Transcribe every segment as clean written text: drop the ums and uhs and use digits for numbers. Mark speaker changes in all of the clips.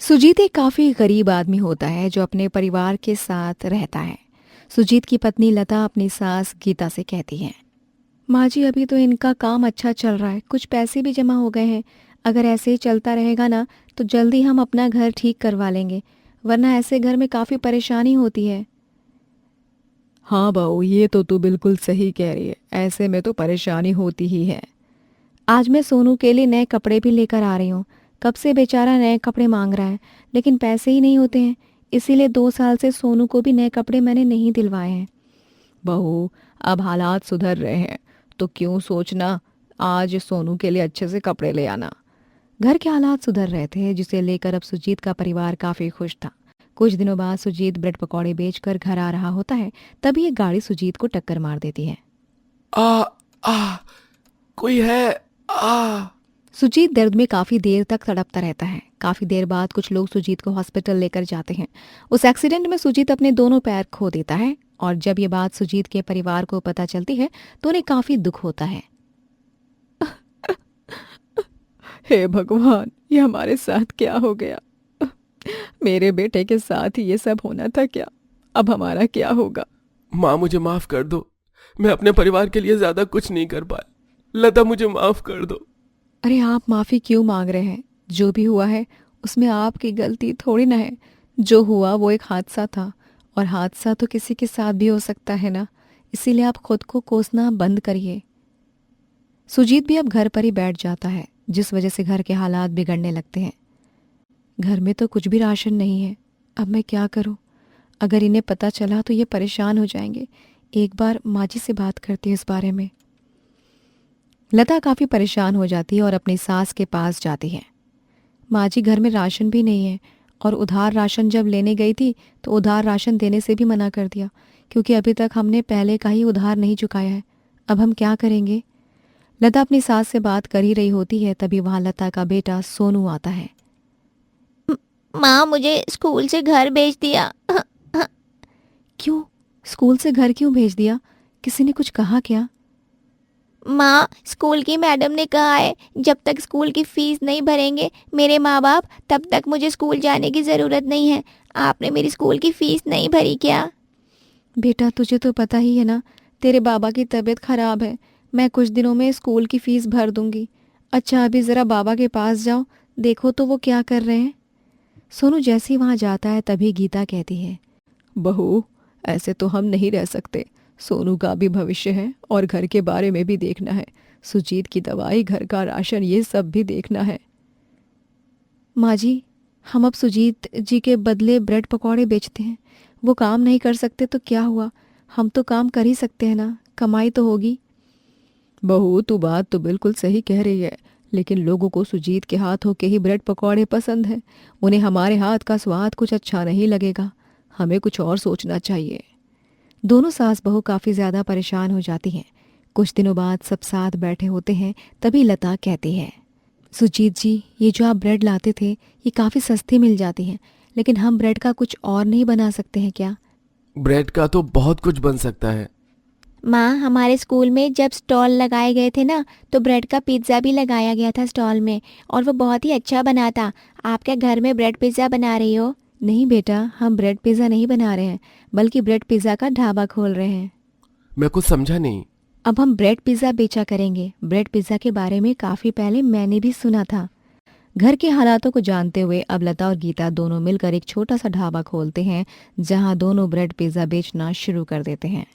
Speaker 1: सुजीत एक काफ़ी गरीब आदमी होता है जो अपने परिवार के साथ रहता है। सुजीत की पत्नी लता अपनी सास गीता से कहती है, माँ जी अभी तो इनका काम अच्छा चल रहा है, कुछ पैसे भी जमा हो गए हैं। अगर ऐसे ही चलता रहेगा ना तो जल्दी हम अपना घर ठीक करवा लेंगे, वरना ऐसे घर में काफ़ी परेशानी होती है। हाँ बहू, ये तो तू बिल्कुल सही कह रही है, ऐसे में तो परेशानी होती ही है। आज मैं सोनू के लिए नए कपड़े भी लेकर आ रही हूँ। कब से बेचारा नए कपड़े मांग रहा है, लेकिन पैसे ही नहीं होते हैं। इसीलिए 2 साल से सोनू को भी नए कपड़े मैंने नहीं दिलवाए हैं। बहू, अब हालात सुधर रहे हैं तो क्यों सोचना, आज सोनू के लिए अच्छे से कपड़े ले आना। घर के हालात सुधर रहे थे, जिसे लेकर अब सुजीत का परिवार काफ़ी खुश था। कुछ दिनों बाद सुजीत ब्रेड पकौड़े बेचकर घर आ रहा होता है, तभी एक गाड़ी सुजीत को टक्कर मार देती है।
Speaker 2: आ आ कोई है। आ
Speaker 1: सुजीत दर्द में काफी देर तक तड़पता रहता है। काफी देर बाद कुछ लोग सुजीत को हॉस्पिटल लेकर जाते हैं। उस एक्सीडेंट में सुजीत अपने दोनों पैर खो देता है, और जब ये बात सुजीत के परिवार को पता चलती है तो उन्हें काफी दुख होता है। हे भगवान, ये हमारे साथ क्या हो गया। मेरे बेटे के साथ ही ये सब होना था क्या। अब हमारा क्या होगा।
Speaker 2: माँ, मुझे माफ कर दो। मैं अपने परिवार के लिए ज्यादा कुछ नहीं कर पाया। लता, मुझे माफ कर दो।
Speaker 1: अरे आप माफी क्यों मांग रहे हैं। जो भी हुआ है उसमें आपकी गलती थोड़ी ना है। जो हुआ वो एक हादसा था, और हादसा तो किसी के साथ भी हो सकता है ना। इसीलिए आप खुद को कोसना बंद करिए। सुजीत भी अब घर पर ही बैठ जाता है, जिस वजह से घर के हालात बिगड़ने लगते हैं। घर में तो कुछ भी राशन नहीं है। अब मैं क्या करूं। अगर इन्हें पता चला तो ये परेशान हो जाएंगे। एक बार माँ जी से बात करती हूँ इस बारे में। लता काफ़ी परेशान हो जाती है और अपनी सास के पास जाती है। माँ जी, घर में राशन भी नहीं है, और उधार राशन जब लेने गई थी तो उधार राशन देने से भी मना कर दिया, क्योंकि अभी तक हमने पहले का ही उधार नहीं चुकाया है। अब हम क्या करेंगे। लता अपनी सास से बात कर ही रही होती है, तभी वहाँ लता का बेटा सोनू आता है।
Speaker 3: माँ, मुझे स्कूल से घर भेज दिया।
Speaker 1: क्यों, स्कूल से घर क्यों भेज दिया। किसी ने कुछ कहा क्या।
Speaker 3: माँ, स्कूल की मैडम ने कहा है जब तक स्कूल की फीस नहीं भरेंगे मेरे माँ बाप, तब तक मुझे स्कूल जाने की ज़रूरत नहीं है। आपने मेरी स्कूल की फीस नहीं भरी क्या?
Speaker 1: बेटा, तुझे तो पता ही है ना, तेरे बाबा की तबीयत खराब है। मैं कुछ दिनों में स्कूल की फीस भर दूंगी। अच्छा, अभी ज़रा बाबा के पास जाओ, देखो तो वो क्या कर रहे हैं। सोनू जैसे ही वहाँ जाता है तभी गीता कहती है, बहू, ऐसे तो हम नहीं रह सकते। सोनू का भी भविष्य है और घर के बारे में भी देखना है। सुजीत की दवाई, घर का राशन, ये सब भी देखना है। माँ जी, हम अब सुजीत जी के बदले ब्रेड पकौड़े बेचते हैं। वो काम नहीं कर सकते तो क्या हुआ, हम तो काम कर ही सकते हैं ना, कमाई तो होगी। बहू, तू बात तो बिल्कुल सही कह रही है, लेकिन लोगों को सुजीत के हाथों के ही ब्रेड पकौड़े पसंद हैं। उन्हें हमारे हाथ का स्वाद कुछ अच्छा नहीं लगेगा। हमें कुछ और सोचना चाहिए। दोनों सास बहू काफ़ी ज़्यादा परेशान हो जाती हैं। कुछ दिनों बाद सब साथ बैठे होते हैं, तभी लता कहती है, सुजीत जी, ये जो आप ब्रेड लाते थे ये काफ़ी सस्ती मिल जाती हैं, लेकिन हम ब्रेड का कुछ और नहीं बना सकते हैं क्या।
Speaker 2: ब्रेड का तो बहुत कुछ बन सकता है।
Speaker 3: माँ, हमारे स्कूल में जब स्टॉल लगाए गए थे ना, तो ब्रेड का पिज़्ज़ा भी लगाया गया था स्टॉल में, और वो बहुत ही अच्छा बना था। आप क्या घर में ब्रेड पिज़्ज़ा बना रही हो?
Speaker 1: नहीं बेटा, हम ब्रेड पिज़्ज़ा नहीं बना रहे हैं, बल्कि ब्रेड पिज़्ज़ा का ढाबा खोल रहे हैं।
Speaker 2: मैं कुछ समझा नहीं।
Speaker 1: अब हम ब्रेड पिज़्ज़ा बेचा करेंगे। ब्रेड पिज़्ज़ा के बारे में काफ़ी पहले मैंने भी सुना था। घर के हालातों को जानते हुए अब लता और गीता दोनों मिलकर एक छोटा सा ढाबा खोलते हैं, जहां दोनों ब्रेड पिज़्ज़ा बेचना शुरू कर देते हैं।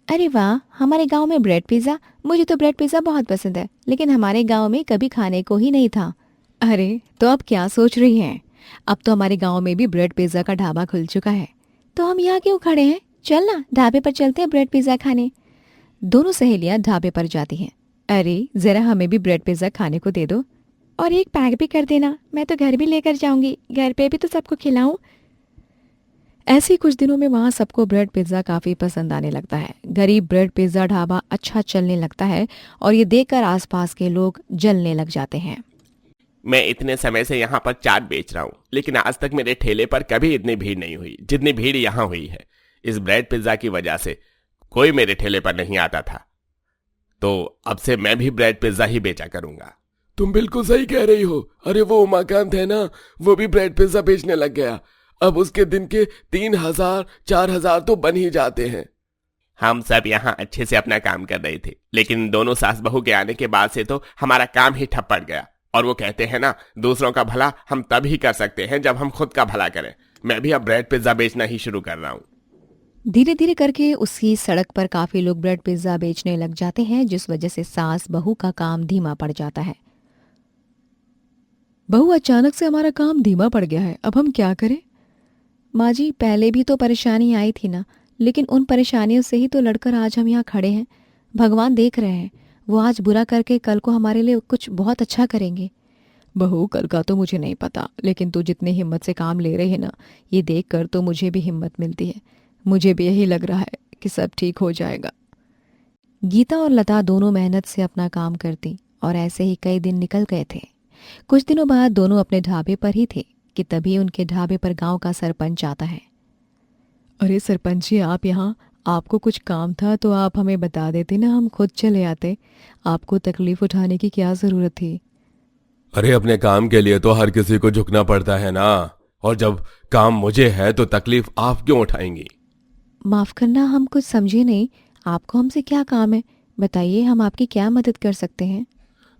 Speaker 1: अरे वाह, हमारे गांव में ब्रेड पिज़्ज़ा। मुझे तो ब्रेड पिज़्ज़ा बहुत पसंद है, लेकिन हमारे गांव में कभी खाने को ही नहीं था। अरे, तो अब क्या सोच रही हैं। अब तो हमारे गांव में भी ब्रेड पिज़्ज़ा का ढाबा खुल चुका है। तो हम यहाँ क्यों खड़े हैं, चल ना ढाबे पर चलते हैं ब्रेड पिज़्ज़ा खाने। दोनों सहेलियां ढाबे पर जाती हैं। अरे, ज़रा हमें भी ब्रेड पिज़्ज़ा खाने को दे दो, और एक पैक भी कर देना, मैं तो घर भी लेकर जाऊंगी, घर पे भी तो सबको खिलाऊं। ऐसे ही कुछ दिनों में वहाँ सबको ब्रेड पिज़्ज़ा काफ़ी पसंद आने लगता है। गरीब ब्रेड पिज़्ज़ा ढाबा अच्छा चलने लगता है, और ये देखकर आसपास के लोग जलने लग जाते हैं।
Speaker 4: मैं इतने समय से यहाँ पर चाट बेच रहा हूँ, लेकिन आज तक मेरे ठेले पर कभी इतनी भीड़ नहीं हुई जितनी भीड़ यहाँ हुई है। इस ब्रेड पिज्जा की वजह से कोई मेरे ठेले पर नहीं आता था, तो अब से मैं भी ब्रेड पिज्जा ही बेचा करूंगा।
Speaker 2: तुम बिल्कुल सही कह रही हो। अरे वो उमाकांत है ना, वो भी ब्रेड पिज्जा बेचने लग गया। अब उसके दिन के 3,000 4,000 तो बन ही जाते हैं।
Speaker 4: हम सब यहाँ अच्छे से अपना काम कर रहे थे, लेकिन दोनों सास बहू के आने के बाद से तो हमारा काम ही ठप पड़ गया। और वो कहते हैं ना, दूसरों का भला हम तब ही कर सकते हैं जब हम खुद का भला करें। मैं भी अब ब्रेड पिज्जा बेचना ही शुरू कर रहा हूँ।
Speaker 1: धीरे धीरे करके उसकी सड़क पर काफी लोग ब्रेड पिज्जा बेचने लग जाते हैं, जिस वजह से सास बहू का काम धीमा पड़ जाता है। बहू, अचानक से हमारा काम धीमा पड़ गया है, अब हम क्या करें? माँ जी, पहले भी तो परेशानी आई थी ना, लेकिन उन परेशानियों से ही तो लड़कर आज हम यहाँ खड़े हैं। भगवान देख रहे हैं, वो आज बुरा करके कल को हमारे लिए कुछ बहुत अच्छा करेंगे। बहू, कल का तो मुझे नहीं पता, लेकिन तू जितनी हिम्मत से काम ले रही है ना, ये देख कर तो मुझे भी हिम्मत मिलती है। मुझे भी यही लग रहा है कि सब ठीक हो जाएगा। गीता और लता दोनों मेहनत से अपना काम करती और ऐसे ही कई दिन निकल गए थे। कुछ दिनों बाद दोनों अपने ढाबे पर ही थे कि तभी उनके ढाबे पर गांव का सरपंच आता है। अरे सरपंच जी, आप यहाँ, आपको कुछ काम था तो आप हमें बता देते ना, हम खुद चले आते। आपको तकलीफ उठाने की क्या जरूरत थी?
Speaker 2: अरे अपने काम के लिए तो हर किसी को झुकना पड़ता है ना, और जब काम मुझे है तो तकलीफ आप क्यों उठाएंगी?
Speaker 1: माफ करना, हम कुछ समझे नहीं। आपको हमसे क्या काम है, बताइए, हम आपकी क्या मदद कर सकते हैं?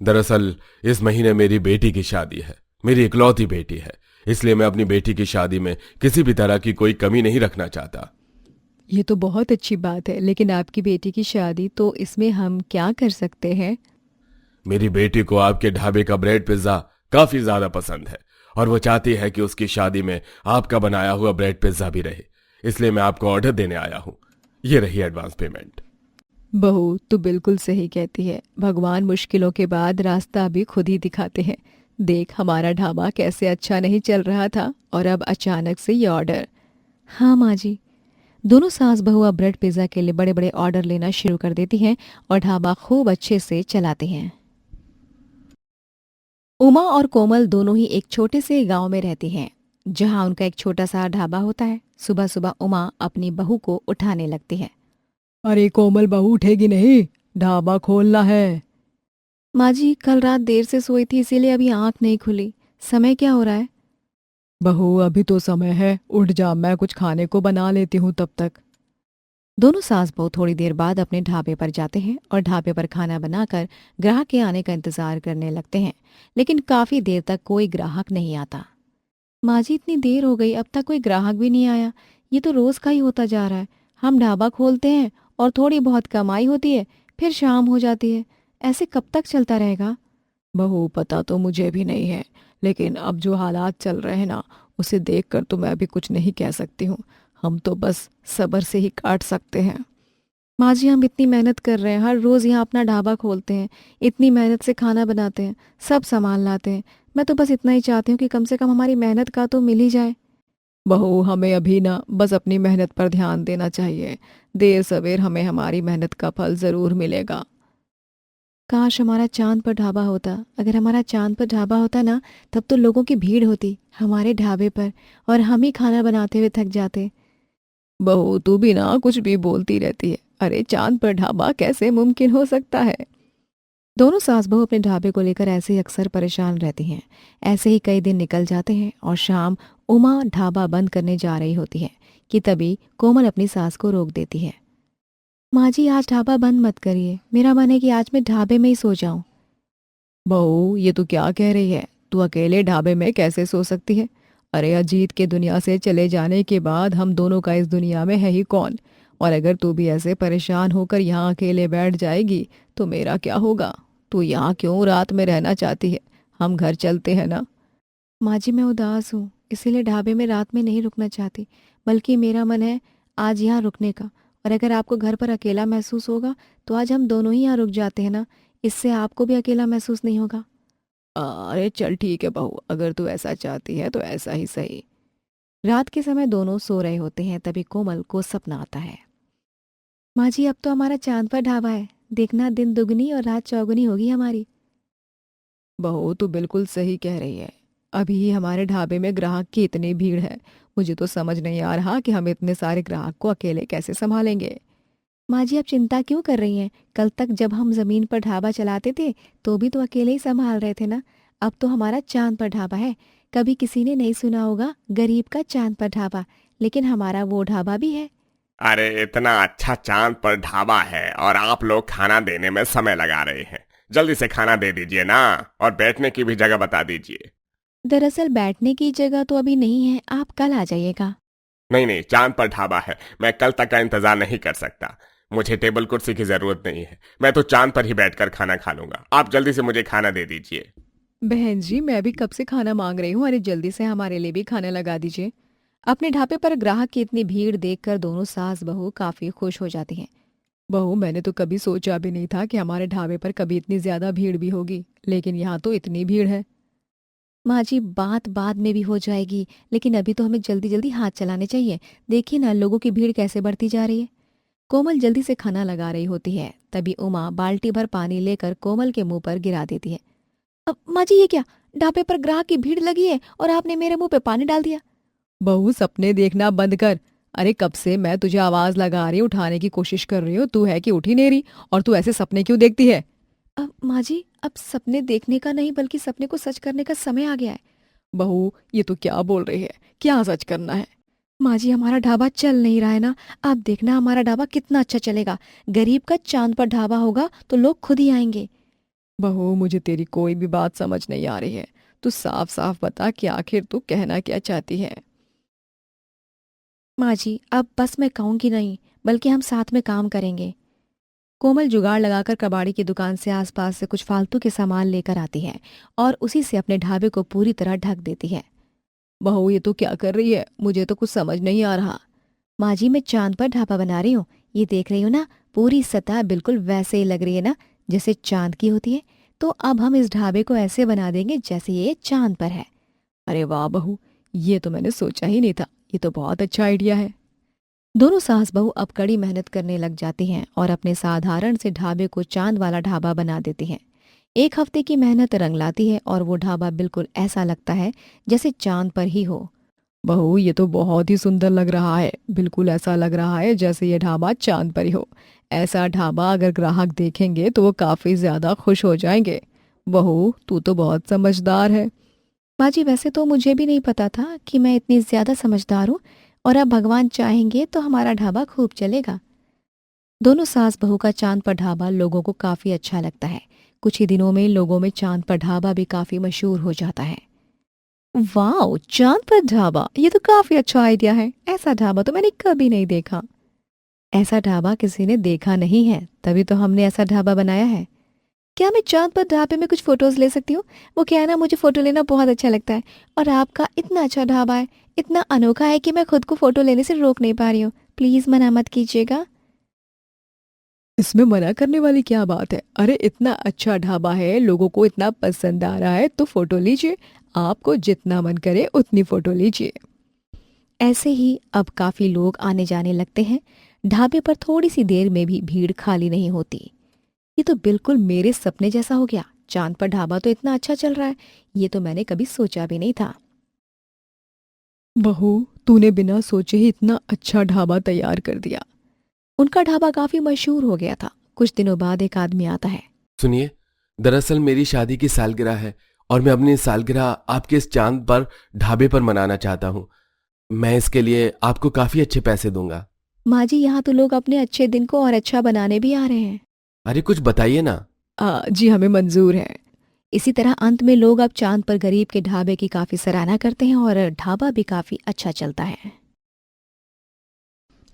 Speaker 2: दरअसल इस महीने मेरी बेटी की शादी है, मेरी इकलौती बेटी है, इसलिए मैं अपनी बेटी की शादी में किसी भी तरह की कोई कमी नहीं रखना चाहता।
Speaker 1: ये तो बहुत अच्छी बात है, लेकिन आपकी बेटी की शादी, तो इसमें हम क्या कर सकते हैं?
Speaker 2: मेरी बेटी को आपके ढाबे का ब्रेड पिज्जा काफी ज्यादा पसंद है और वो चाहती है कि उसकी शादी में आपका बनाया हुआ ब्रेड पिज्जा भी रहे, इसलिए मैं आपको ऑर्डर देने आया हूँ। ये रही एडवांस पेमेंट।
Speaker 1: बहू, तू बिल्कुल सही कहती है। भगवान मुश्किलों के बाद रास्ता भी खुद ही दिखाते हैं। देख, हमारा ढाबा कैसे अच्छा नहीं चल रहा था और अब अचानक से ये ऑर्डर। हाँ माँ जी। दोनों सास बहू अब ब्रेड पिज्जा के लिए बड़े बड़े ऑर्डर लेना शुरू कर देती हैं और ढाबा खूब अच्छे से चलाते हैं। उमा और कोमल दोनों ही एक छोटे से गांव में रहती हैं, जहां उनका एक छोटा सा ढाबा होता है। सुबह सुबह उमा अपनी बहू को उठाने लगती है।
Speaker 5: अरे कोमल, बहू उठेगी नहीं, ढाबा खोलना है।
Speaker 1: माँ जी, कल रात देर से सोई थी, इसीलिए अभी आंख नहीं खुली। समय क्या हो रहा है?
Speaker 5: बहू, अभी तो समय है, उठ जा, मैं कुछ खाने को बना लेती हूँ तब तक।
Speaker 1: दोनों सास बहू थोड़ी देर बाद अपने ढाबे पर जाते हैं और ढाबे पर खाना बनाकर ग्राहक के आने का इंतजार करने लगते हैं, लेकिन काफी देर तक कोई ग्राहक नहीं आता। माँ जी, इतनी देर हो गई, अब तक कोई ग्राहक भी नहीं आया। ये तो रोज का ही होता जा रहा है। हम ढाबा खोलते हैं और थोड़ी बहुत कमाई होती है, फिर शाम हो जाती है। ऐसे कब तक चलता रहेगा?
Speaker 5: बहू, पता तो मुझे भी नहीं है, लेकिन अब जो हालात चल रहे हैं ना, उसे देखकर तो मैं भी कुछ नहीं कह सकती हूँ। हम तो बस सब्र से ही काट सकते हैं।
Speaker 1: माँ जी, हम इतनी मेहनत कर रहे हैं, हर रोज यहाँ अपना ढाबा खोलते हैं, इतनी मेहनत से खाना बनाते हैं, सब सामान लाते हैं। मैं तो बस इतना ही चाहती हूँ कि कम से कम हमारी मेहनत का तो मिल ही जाए।
Speaker 5: बहू, हमें अभी ना बस अपनी मेहनत पर ध्यान देना चाहिए। देर सवेर हमें हमारी मेहनत का फल जरूर मिलेगा।
Speaker 1: काश हमारा चांद पर ढाबा होता। अगर हमारा चांद पर ढाबा होता ना, तब तो लोगों की भीड़ होती हमारे ढाबे पर और हम ही खाना बनाते हुए थक जाते।
Speaker 5: बहू, तू भी ना कुछ भी बोलती रहती है। अरे चांद पर ढाबा कैसे मुमकिन हो सकता है?
Speaker 1: दोनों सास बहू अपने ढाबे को लेकर ऐसे ही अक्सर परेशान रहती हैं। ऐसे ही कई दिन निकल जाते हैं और शाम उमा ढाबा बंद करने जा रही होती है कि तभी कोमल अपनी सास को रोक देती है। माँ जी, आज ढाबा बंद मत करिए, मेरा मन है कि आज मैं ढाबे में ही सो जाऊं।
Speaker 5: बहू, ये तू क्या कह रही है? तू अकेले ढाबे में कैसे सो सकती है? अरे अजीत के दुनिया से चले जाने के बाद हम दोनों का इस दुनिया में है ही कौन? और अगर तू भी ऐसे परेशान होकर यहाँ अकेले बैठ जाएगी तो मेरा क्या होगा? तू यहाँ क्यों रात में रहना चाहती है? हम घर चलते हैं ना।
Speaker 1: माँ जी, मैं उदास हूँ, इसीलिए ढाबे में रात में नहीं रुकना चाहती, बल्कि मेरा मन है आज यहाँ रुकने का। और अगर आपको घर पर अकेला महसूस होगा तो आज हम दोनों ही यहाँ रुक जाते हैं ना, इससे आपको भी अकेला महसूस नहीं होगा।
Speaker 5: अरे चल ठीक है बहू, अगर तू ऐसा चाहती है तो ऐसा ही सही।
Speaker 1: रात के समय दोनों सो रहे होते हैं, तभी कोमल को सपना आता है। माँ जी, अब तो हमारा चांद पर ढाबा है, देखना दिन दुगनी और रात चौगुनी होगी हमारी।
Speaker 5: बहू, तू बिल्कुल सही कह रही है। अभी ही हमारे ढाबे में ग्राहक की इतनी भीड़ है, मुझे तो समझ नहीं आ रहा कि हम इतने सारे ग्राहक को अकेले कैसे संभालेंगे।
Speaker 1: माँ जी, आप चिंता क्यों कर रही हैं? कल तक जब हम जमीन पर ढाबा चलाते थे तो भी तो अकेले ही संभाल रहे थे ना। अब तो हमारा चांद पर ढाबा है। कभी किसी ने नहीं सुना होगा गरीब का चांद पर ढाबा, लेकिन हमारा वो ढाबा भी है।
Speaker 4: अरे इतना अच्छा चांद पर ढाबा है और आप लोग खाना देने में समय लगा रहे हैं। जल्दी से खाना दे दीजिए ना, और बैठने की भी जगह बता दीजिए।
Speaker 1: दरअसल बैठने की जगह तो अभी नहीं है, आप कल आ जाइएगा।
Speaker 4: नहीं नहीं, चांद पर ढाबा है, मैं कल तक का इंतजार नहीं कर सकता। मुझे टेबल कुर्सी की जरूरत नहीं है, मैं तो चांद पर ही बैठकर खाना खा लूंगा। आप जल्दी से मुझे खाना दे दीजिए।
Speaker 5: बहन जी, मैं भी कब से खाना मांग रही हूँ। अरे जल्दी से हमारे लिए भी खाना लगा दीजिए।
Speaker 1: अपने ढाबे पर ग्राहक की इतनी भीड़ देखकर दोनों सास बहू काफी खुश हो जाती हैं।
Speaker 5: बहू, मैंने तो कभी सोचा भी नहीं था कि हमारे ढाबे पर कभी इतनी ज्यादा भीड़ भी होगी, लेकिन यहाँ तो इतनी भीड़ है।
Speaker 1: माँ जी, बात बाद में भी हो जाएगी, लेकिन अभी तो हमें जल्दी जल्दी हाथ चलाने चाहिए। देखिए ना, लोगों की भीड़ कैसे बढ़ती जा रही है। कोमल जल्दी से खाना लगा रही होती है, तभी उमा बाल्टी भर पानी लेकर कोमल के मुंह पर गिरा देती है। अब माँ जी, ये क्या? ढाबे पर ग्राहक की भीड़ लगी है और आपने मेरे मुंह पे पानी डाल दिया।
Speaker 5: बहू, सपने देखना बंद कर। अरे कब से मैं तुझे आवाज लगा रही हूँ, उठाने की कोशिश कर रही हूँ, तू है कि उठ ही नहीं रही। और तू ऐसे सपने क्यों देखती है?
Speaker 1: अब माँ जी, अब सपने देखने का नहीं बल्कि सपने को सच करने का समय आ गया है।
Speaker 5: बहू, ये तो क्या बोल रही है? क्या सच करना है?
Speaker 1: माँ जी, हमारा ढाबा चल नहीं रहा है ना। आप देखना हमारा ढाबा कितना अच्छा चलेगा। गरीब का चांद पर ढाबा होगा तो लोग खुद ही आएंगे।
Speaker 5: बहू, मुझे तेरी कोई भी बात समझ नहीं आ रही है। तू साफ साफ बता कि आखिर तू कहना क्या चाहती है।
Speaker 1: माँ जी, अब बस मैं कहूँगी नहीं, बल्कि हम साथ में काम करेंगे। कोमल जुगाड़ लगाकर कबाड़ी की दुकान से आसपास से कुछ फालतू के सामान लेकर आती है और उसी से अपने ढाबे को पूरी तरह ढक देती है।
Speaker 5: बहू, ये तो क्या कर रही है? मुझे तो कुछ समझ नहीं आ रहा।
Speaker 1: माँ जी, मैं चांद पर ढाबा बना रही हूँ। ये देख रही हो ना, पूरी सतह बिल्कुल वैसे ही लग रही है ना, जैसे चांद की होती है। तो अब हम इस ढाबे को ऐसे बना देंगे जैसे ये चांद पर है।
Speaker 5: अरे वाह बहू, ये तो मैंने सोचा ही नहीं था। ये तो बहुत अच्छा आइडिया है।
Speaker 1: दोनों सास बहू अब कड़ी मेहनत करने लग जाती हैं और अपने साधारण से ढाबे को चांद वाला ढाबा बना देती हैं। एक हफ्ते की मेहनत रंग लाती है और वो ढाबा बिल्कुल ऐसा लगता है जैसे चांद पर ही हो।
Speaker 5: बहू, ये तो बहुत ही सुंदर लग रहा है। बिल्कुल ऐसा लग रहा है जैसे ये ढाबा चांद पर ही हो। ऐसा ढाबा अगर ग्राहक देखेंगे तो वो काफी ज्यादा खुश हो जाएंगे। बहू, तू तो बहुत समझदार है।
Speaker 1: माँ जी, वैसे तो मुझे भी नहीं पता था कि मैं इतनी ज्यादा समझदार हूँ, और अब भगवान चाहेंगे तो हमारा ढाबा खूब चलेगा। दोनों सास बहू का चांद पर ढाबा लोगों को काफी अच्छा लगता है। कुछ ही दिनों में लोगों में चांद पर ढाबा भी काफी मशहूर हो जाता है। वाह, चांद पर ढाबा, ये तो काफी अच्छा आइडिया है। ऐसा ढाबा तो मैंने कभी नहीं देखा। ऐसा ढाबा किसी ने देखा नहीं है, तभी तो हमने ऐसा ढाबा बनाया है। क्या मैं चांद पर ढाबे में कुछ फोटोज ले सकती हूँ? वो क्या है ना, मुझे फोटो लेना बहुत अच्छा लगता है, और आपका इतना अच्छा ढाबा है, इतना अनोखा है कि मैं खुद को फोटो लेने से रोक नहीं पा रही हूँ। प्लीज मना मत कीजिएगा।
Speaker 5: इसमें मना करने वाली क्या बात है? अरे इतना अच्छा ढाबा है, लोगों को इतना पसंद आ रहा है, तो फोटो लीजिए। आपको जितना मन करे उतनी फोटो लीजिए।
Speaker 1: ऐसे ही अब काफी लोग आने जाने लगते हैं। ढाबे पर थोड़ी सी देर में भी भीड़ खाली नहीं होती। ये तो बिल्कुल मेरे सपने जैसा हो गया। चांद पर ढाबा तो इतना अच्छा चल रहा है, ये तो मैंने कभी सोचा भी नहीं था।
Speaker 5: बहू, तूने बिना सोचे ही इतना अच्छा ढाबा तैयार कर दिया।
Speaker 1: उनका ढाबा काफी मशहूर हो गया था। कुछ दिनों बाद एक आदमी आता है।
Speaker 2: सुनिए, दरअसल मेरी शादी की सालगिरह है और मैं अपनी सालगिरह आपके इस चांद पर ढाबे पर मनाना चाहता हूँ। मैं इसके लिए आपको काफी अच्छे पैसे दूंगा।
Speaker 1: माँ जी, यहाँ तो लोग अपने अच्छे दिन को और अच्छा बनाने भी आ रहे हैं।
Speaker 2: अरे कुछ बताइए ना।
Speaker 5: जी, हमें मंजूर है।
Speaker 1: इसी तरह अंत में लोग अब चांद पर गरीब के ढाबे की काफी सराहना करते हैं और ढाबा भी काफी अच्छा चलता है।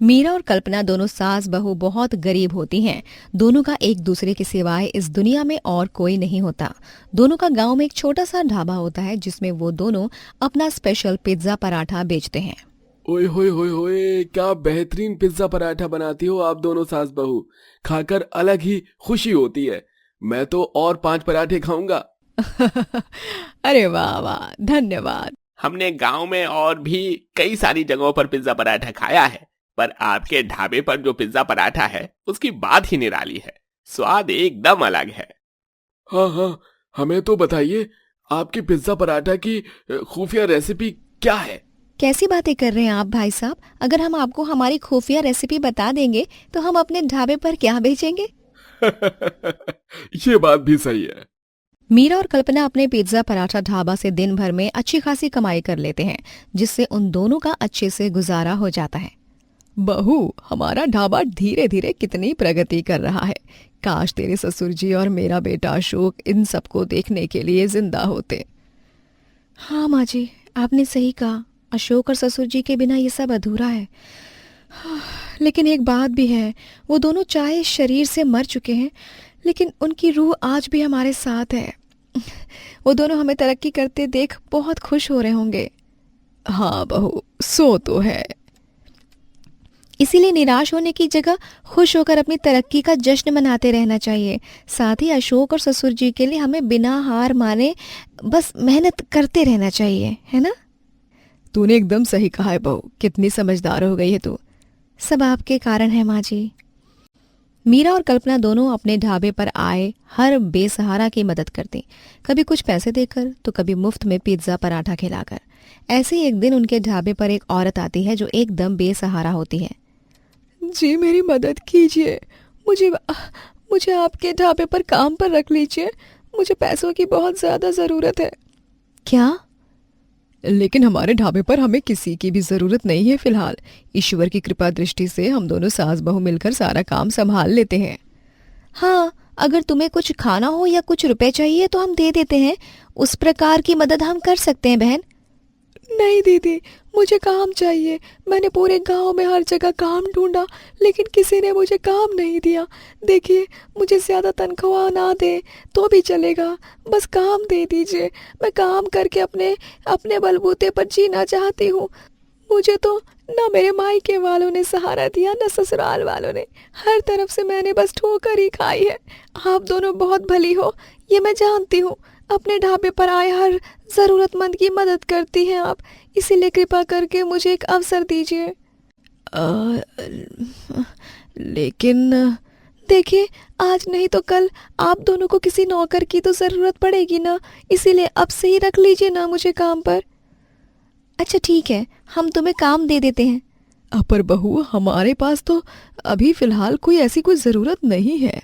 Speaker 1: मीरा और कल्पना दोनों सास बहू बहुत गरीब होती हैं। दोनों का एक दूसरे के सिवाय इस दुनिया में और कोई नहीं होता। दोनों का गांव में एक छोटा सा ढाबा होता है जिसमें वो दोनों अपना स्पेशल पिज्जा पराठा बेचते हैं।
Speaker 2: ओए होए होए होए, क्या बेहतरीन पिज्जा पराठा बनाती हो आप दोनों सास बहू। खाकर अलग ही खुशी होती है। मैं तो और 5 पराठे खाऊंगा।
Speaker 5: अरे वाह वाह, धन्यवाद।
Speaker 4: हमने गांव में और भी कई सारी जगहों पर पिज्जा पराठा खाया है, पर आपके ढाबे पर जो पिज्जा पराठा है उसकी बात ही निराली है। स्वाद एकदम अलग है।
Speaker 2: हाँ हाँ, हमें तो बताइए, आपकी पिज्जा पराठा की खुफिया रेसिपी क्या है?
Speaker 1: कैसी बातें कर रहे हैं आप भाई साहब? अगर हम आपको हमारी खुफिया रेसिपी बता देंगे तो हम अपने ढाबे पर क्या बेचेंगे?
Speaker 2: ये बात भी सही है।
Speaker 1: मीरा और कल्पना अपने पिज्जा पराठा ढाबा से दिन भर में अच्छी खासी कमाई कर लेते हैं, जिससे उन दोनों का अच्छे से गुजारा हो जाता है।
Speaker 5: बहू, हमारा ढाबा धीरे धीरे कितनी प्रगति कर रहा है। काश तेरे ससुर जी और मेरा बेटा अशोक इन सबको देखने के लिए जिंदा होते।
Speaker 1: हाँ माँ जी, आपने सही कहा। अशोक और ससुर जी के बिना ये सब अधूरा है। लेकिन एक बात भी है, वो दोनों चाहे इस शरीर से मर चुके हैं, लेकिन उनकी रूह आज भी हमारे साथ है। वो दोनों हमें तरक्की करते देख बहुत खुश हो रहे होंगे।
Speaker 5: हाँ बहू, सो तो है।
Speaker 1: इसीलिए निराश होने की जगह खुश होकर अपनी तरक्की का जश्न मनाते रहना चाहिए। साथ ही अशोक और ससुर जी के लिए हमें बिना हार माने बस मेहनत करते रहना चाहिए, है ना?
Speaker 5: तूने एकदम सही कहा है बहू, कितनी समझदार हो गई है तू।
Speaker 1: सब आपके कारण है माँ जी। मीरा और कल्पना दोनों अपने ढाबे पर आए हर बेसहारा की मदद करती, कभी कुछ पैसे देकर तो कभी मुफ्त में पिज्जा पराठा खिलाकर। ऐसे ही एक दिन उनके ढाबे पर एक औरत आती है जो एकदम बेसहारा होती है।
Speaker 5: जी मेरी मदद कीजिए, मुझे आपके ढाबे पर काम पर रख लीजिए। मुझे पैसों की बहुत ज़्यादा ज़रूरत है।
Speaker 1: क्या?
Speaker 5: लेकिन हमारे ढाबे पर हमें किसी की भी ज़रूरत नहीं है फिलहाल। ईश्वर की कृपा दृष्टि से हम दोनों सास बहू मिलकर सारा काम संभाल लेते हैं।
Speaker 1: हाँ, अगर तुम्हें कुछ खाना हो या कुछ रुपए चाहिए तो हम दे देते हैं। उस प्रकार की मदद हम कर सकते हैं बहन।
Speaker 5: नहीं दीदी, मुझे काम चाहिए। मैंने पूरे गांव में हर जगह काम ढूंढा, लेकिन किसी ने मुझे काम नहीं दिया। देखिए, मुझे ज़्यादा तनख्वाह ना दे तो भी चलेगा, बस काम दे दीजिए। मैं काम करके अपने बलबूते पर जीना चाहती हूँ। मुझे तो ना मेरे मायके वालों ने सहारा दिया, ना ससुराल वालों ने। हर तरफ से मैंने बस ठोकर ही खाई है। आप दोनों बहुत भली हो, ये मैं जानती हूँ। अपने ढाबे पर आए हर ज़रूरतमंद की मदद करती हैं आप, इसीलिए कृपा करके मुझे एक अवसर दीजिए। लेकिन
Speaker 1: देखिए, आज नहीं तो कल आप दोनों को किसी नौकर की तो ज़रूरत पड़ेगी ना, इसीलिए अब से ही रख लीजिए ना मुझे काम पर। अच्छा ठीक है, हम तुम्हें काम दे देते हैं।
Speaker 5: पर बहू, हमारे पास तो अभी फ़िलहाल ऐसी कोई ज़रूरत नहीं है।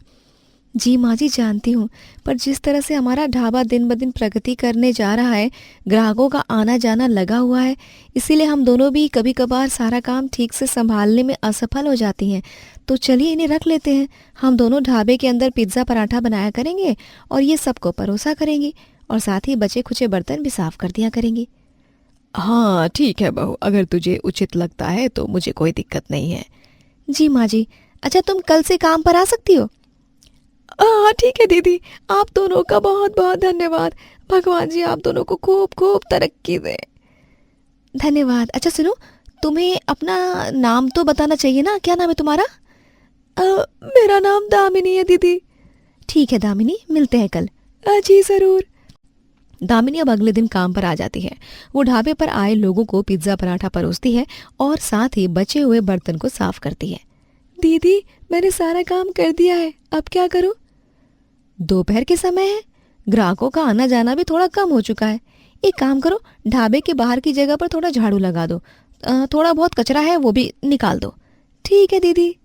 Speaker 1: जी माँ जी, जानती हूँ, पर जिस तरह से हमारा ढाबा दिन ब दिन प्रगति करने जा रहा है, ग्राहकों का आना जाना लगा हुआ है, इसीलिए हम दोनों भी कभी कभार सारा काम ठीक से संभालने में असफल हो जाती हैं। तो चलिए इन्हें रख लेते हैं। हम दोनों ढाबे के अंदर पिज्ज़ा पराठा बनाया करेंगे और ये सबको परोसा करेंगी, और साथ ही बचे खुचे बर्तन भी साफ कर दिया करेंगी।
Speaker 5: हाँ ठीक है बहू, अगर तुझे उचित लगता है तो मुझे कोई दिक्कत नहीं है।
Speaker 1: जी माँ जी। अच्छा, तुम कल से काम पर आ सकती हो?
Speaker 5: हाँ ठीक है दीदी, आप दोनों का बहुत बहुत धन्यवाद। भगवान जी आप दोनों को खूब खूब तरक्की दे।
Speaker 1: धन्यवाद। अच्छा सुनो, तुम्हें अपना नाम तो बताना चाहिए ना, क्या नाम है तुम्हारा?
Speaker 5: मेरा नाम दामिनी है दीदी।
Speaker 1: ठीक है दामिनी, मिलते हैं कल।
Speaker 5: जी ज़रूर।
Speaker 1: दामिनी अब अगले दिन काम पर आ जाती है। वो ढाबे पर आए लोगों को पिज्ज़ा पराठा परोसती है और साथ ही बचे हुए बर्तन को साफ करती है।
Speaker 5: दीदी, मैंने सारा काम कर दिया है, अब क्या करूं?
Speaker 1: दोपहर के समय है, ग्राहकों का आना जाना भी थोड़ा कम हो चुका है। एक काम करो, ढाबे के बाहर की जगह पर थोड़ा झाड़ू लगा दो, थोड़ा बहुत कचरा है वो भी निकाल दो।
Speaker 5: ठीक है दीदी।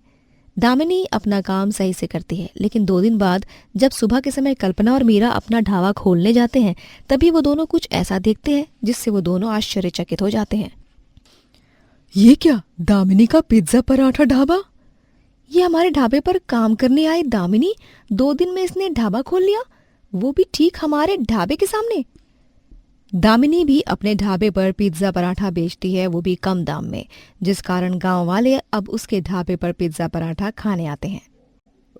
Speaker 1: दामिनी अपना काम सही से करती है, लेकिन 2 दिन बाद जब सुबह के समय कल्पना और मीरा अपना ढाबा खोलने जाते हैं, तभी वो दोनों कुछ ऐसा देखते हैं जिससे वो दोनों आश्चर्यचकित हो जाते हैं।
Speaker 5: ये क्या, दामिनी का पिज्जा पराठा ढाबा?
Speaker 1: ये हमारे ढाबे पर काम करने आई दामिनी, 2 दिन में इसने ढाबा खोल लिया, वो भी ठीक हमारे ढाबे के सामने। दामिनी भी अपने ढाबे पर पिज्जा पराठा बेचती है, वो भी कम दाम में, जिस कारण गांव वाले अब उसके ढाबे पर पिज्जा पराठा खाने आते हैं।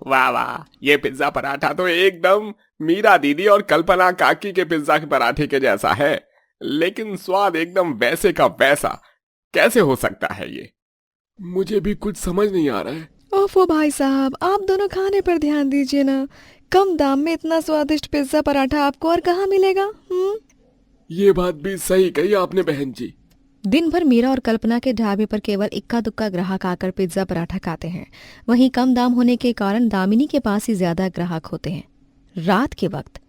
Speaker 4: वाह वाह, ये पिज्जा पराठा तो एकदम मीरा दीदी और कल्पना काकी के पिज्जा के पराठे के जैसा है, लेकिन स्वाद एकदम वैसे का वैसा कैसे हो सकता है ये?
Speaker 2: मुझे भी कुछ समझ नहीं आ रहा है।
Speaker 5: ओफो भाई साहब, आप दोनों खाने पर ध्यान दीजिए ना। कम दाम में इतना स्वादिष्ट पिज्जा पराठा आपको और कहाँ मिलेगा?
Speaker 2: ये बात भी सही कही आपने बहन जी।
Speaker 1: दिन भर मीरा और कल्पना के ढाबे पर केवल इक्का दुक्का ग्राहक आकर पिज्जा पराठा खाते हैं। वहीं कम दाम होने के कारण दामिनी के पास ही ज्यादा ग्राहक होते हैं। रात के वक्त,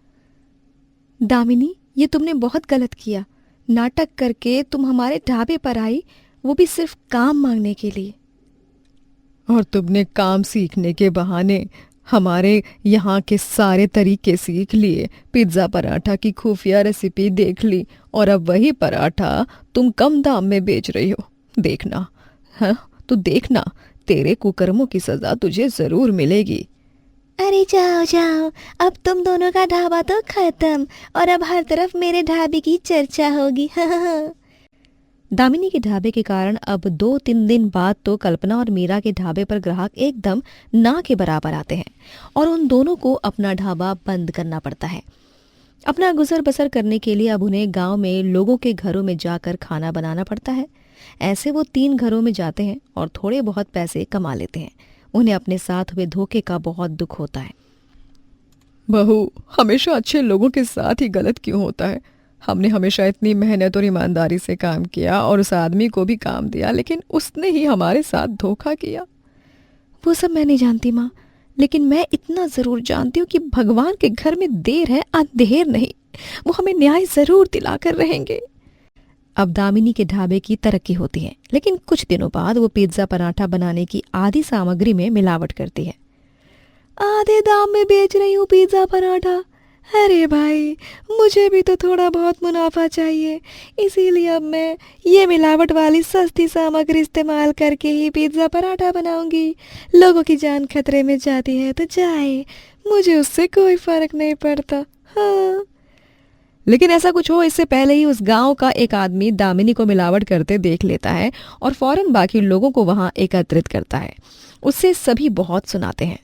Speaker 1: दामिनी ये तुमने बहुत गलत किया। नाटक करके तुम हमारे ढाबे पर आई, वो भी सिर्फ काम मांगने के लिए।
Speaker 5: और तुमने काम सीखने के बहाने हमारे यहाँ के सारे तरीके सीख लिए, पिज्ज़ा पराठा की खुफिया रेसिपी देख ली और अब वही पराठा तुम कम दाम में बेच रही हो। देखना, हाँ तू देखना, तेरे कुकर्मों की सज़ा तुझे ज़रूर मिलेगी।
Speaker 3: अरे जाओ जाओ, अब तुम दोनों का ढाबा तो खत्म और अब हर तरफ मेरे ढाबे की चर्चा होगी।
Speaker 1: दामिनी के ढाबे के कारण अब 2-3 दिन बाद तो कल्पना और मीरा के ढाबे पर ग्राहक एकदम ना के बराबर आते हैं और उन दोनों को अपना ढाबा बंद करना पड़ता है। अपना गुजर बसर करने के लिए अब उन्हें गांव में लोगों के घरों में जाकर खाना बनाना पड़ता है। ऐसे वो 3 घरों में जाते हैं और थोड़े बहुत पैसे कमा लेते हैं। उन्हें अपने साथ हुए धोखे का बहुत दुख होता है।
Speaker 5: बहू, हमेशा अच्छे लोगों के साथ ही गलत क्यों होता है? हमने हमेशा इतनी मेहनत और ईमानदारी से काम किया और उस आदमी को भी काम दिया, लेकिन उसने ही हमारे साथ धोखा किया।
Speaker 1: वो सब मैं नहीं जानती माँ, लेकिन मैं इतना ज़रूर जानती हूँ कि भगवान के घर में देर है अंधेर नहीं, वो हमें न्याय ज़रूर दिलाकर रहेंगे। अब दामिनी के ढाबे की तरक्की होती है, लेकिन कुछ दिनों बाद वो पिज्ज़ा पराठा बनाने की आधी सामग्री में मिलावट करती है। आधे दाम में बेच रही हूँ पिज्ज़ा पराठा। अरे भाई, मुझे भी तो थोड़ा बहुत मुनाफा चाहिए, इसीलिए अब मैं ये मिलावट वाली सस्ती सामग्री इस्तेमाल करके ही पिज्ज़ा पराठा बनाऊंगी। लोगों की जान खतरे में जाती है तो जाए, मुझे उससे कोई फर्क नहीं पड़ता। हाँ।
Speaker 5: लेकिन ऐसा कुछ हो इससे पहले ही उस गांव का एक आदमी दामिनी को मिलावट करते देख लेता है और फौरन बाकी लोगों को वहां एकत्रित करता है। उससे सभी बहुत सुनाते हैं।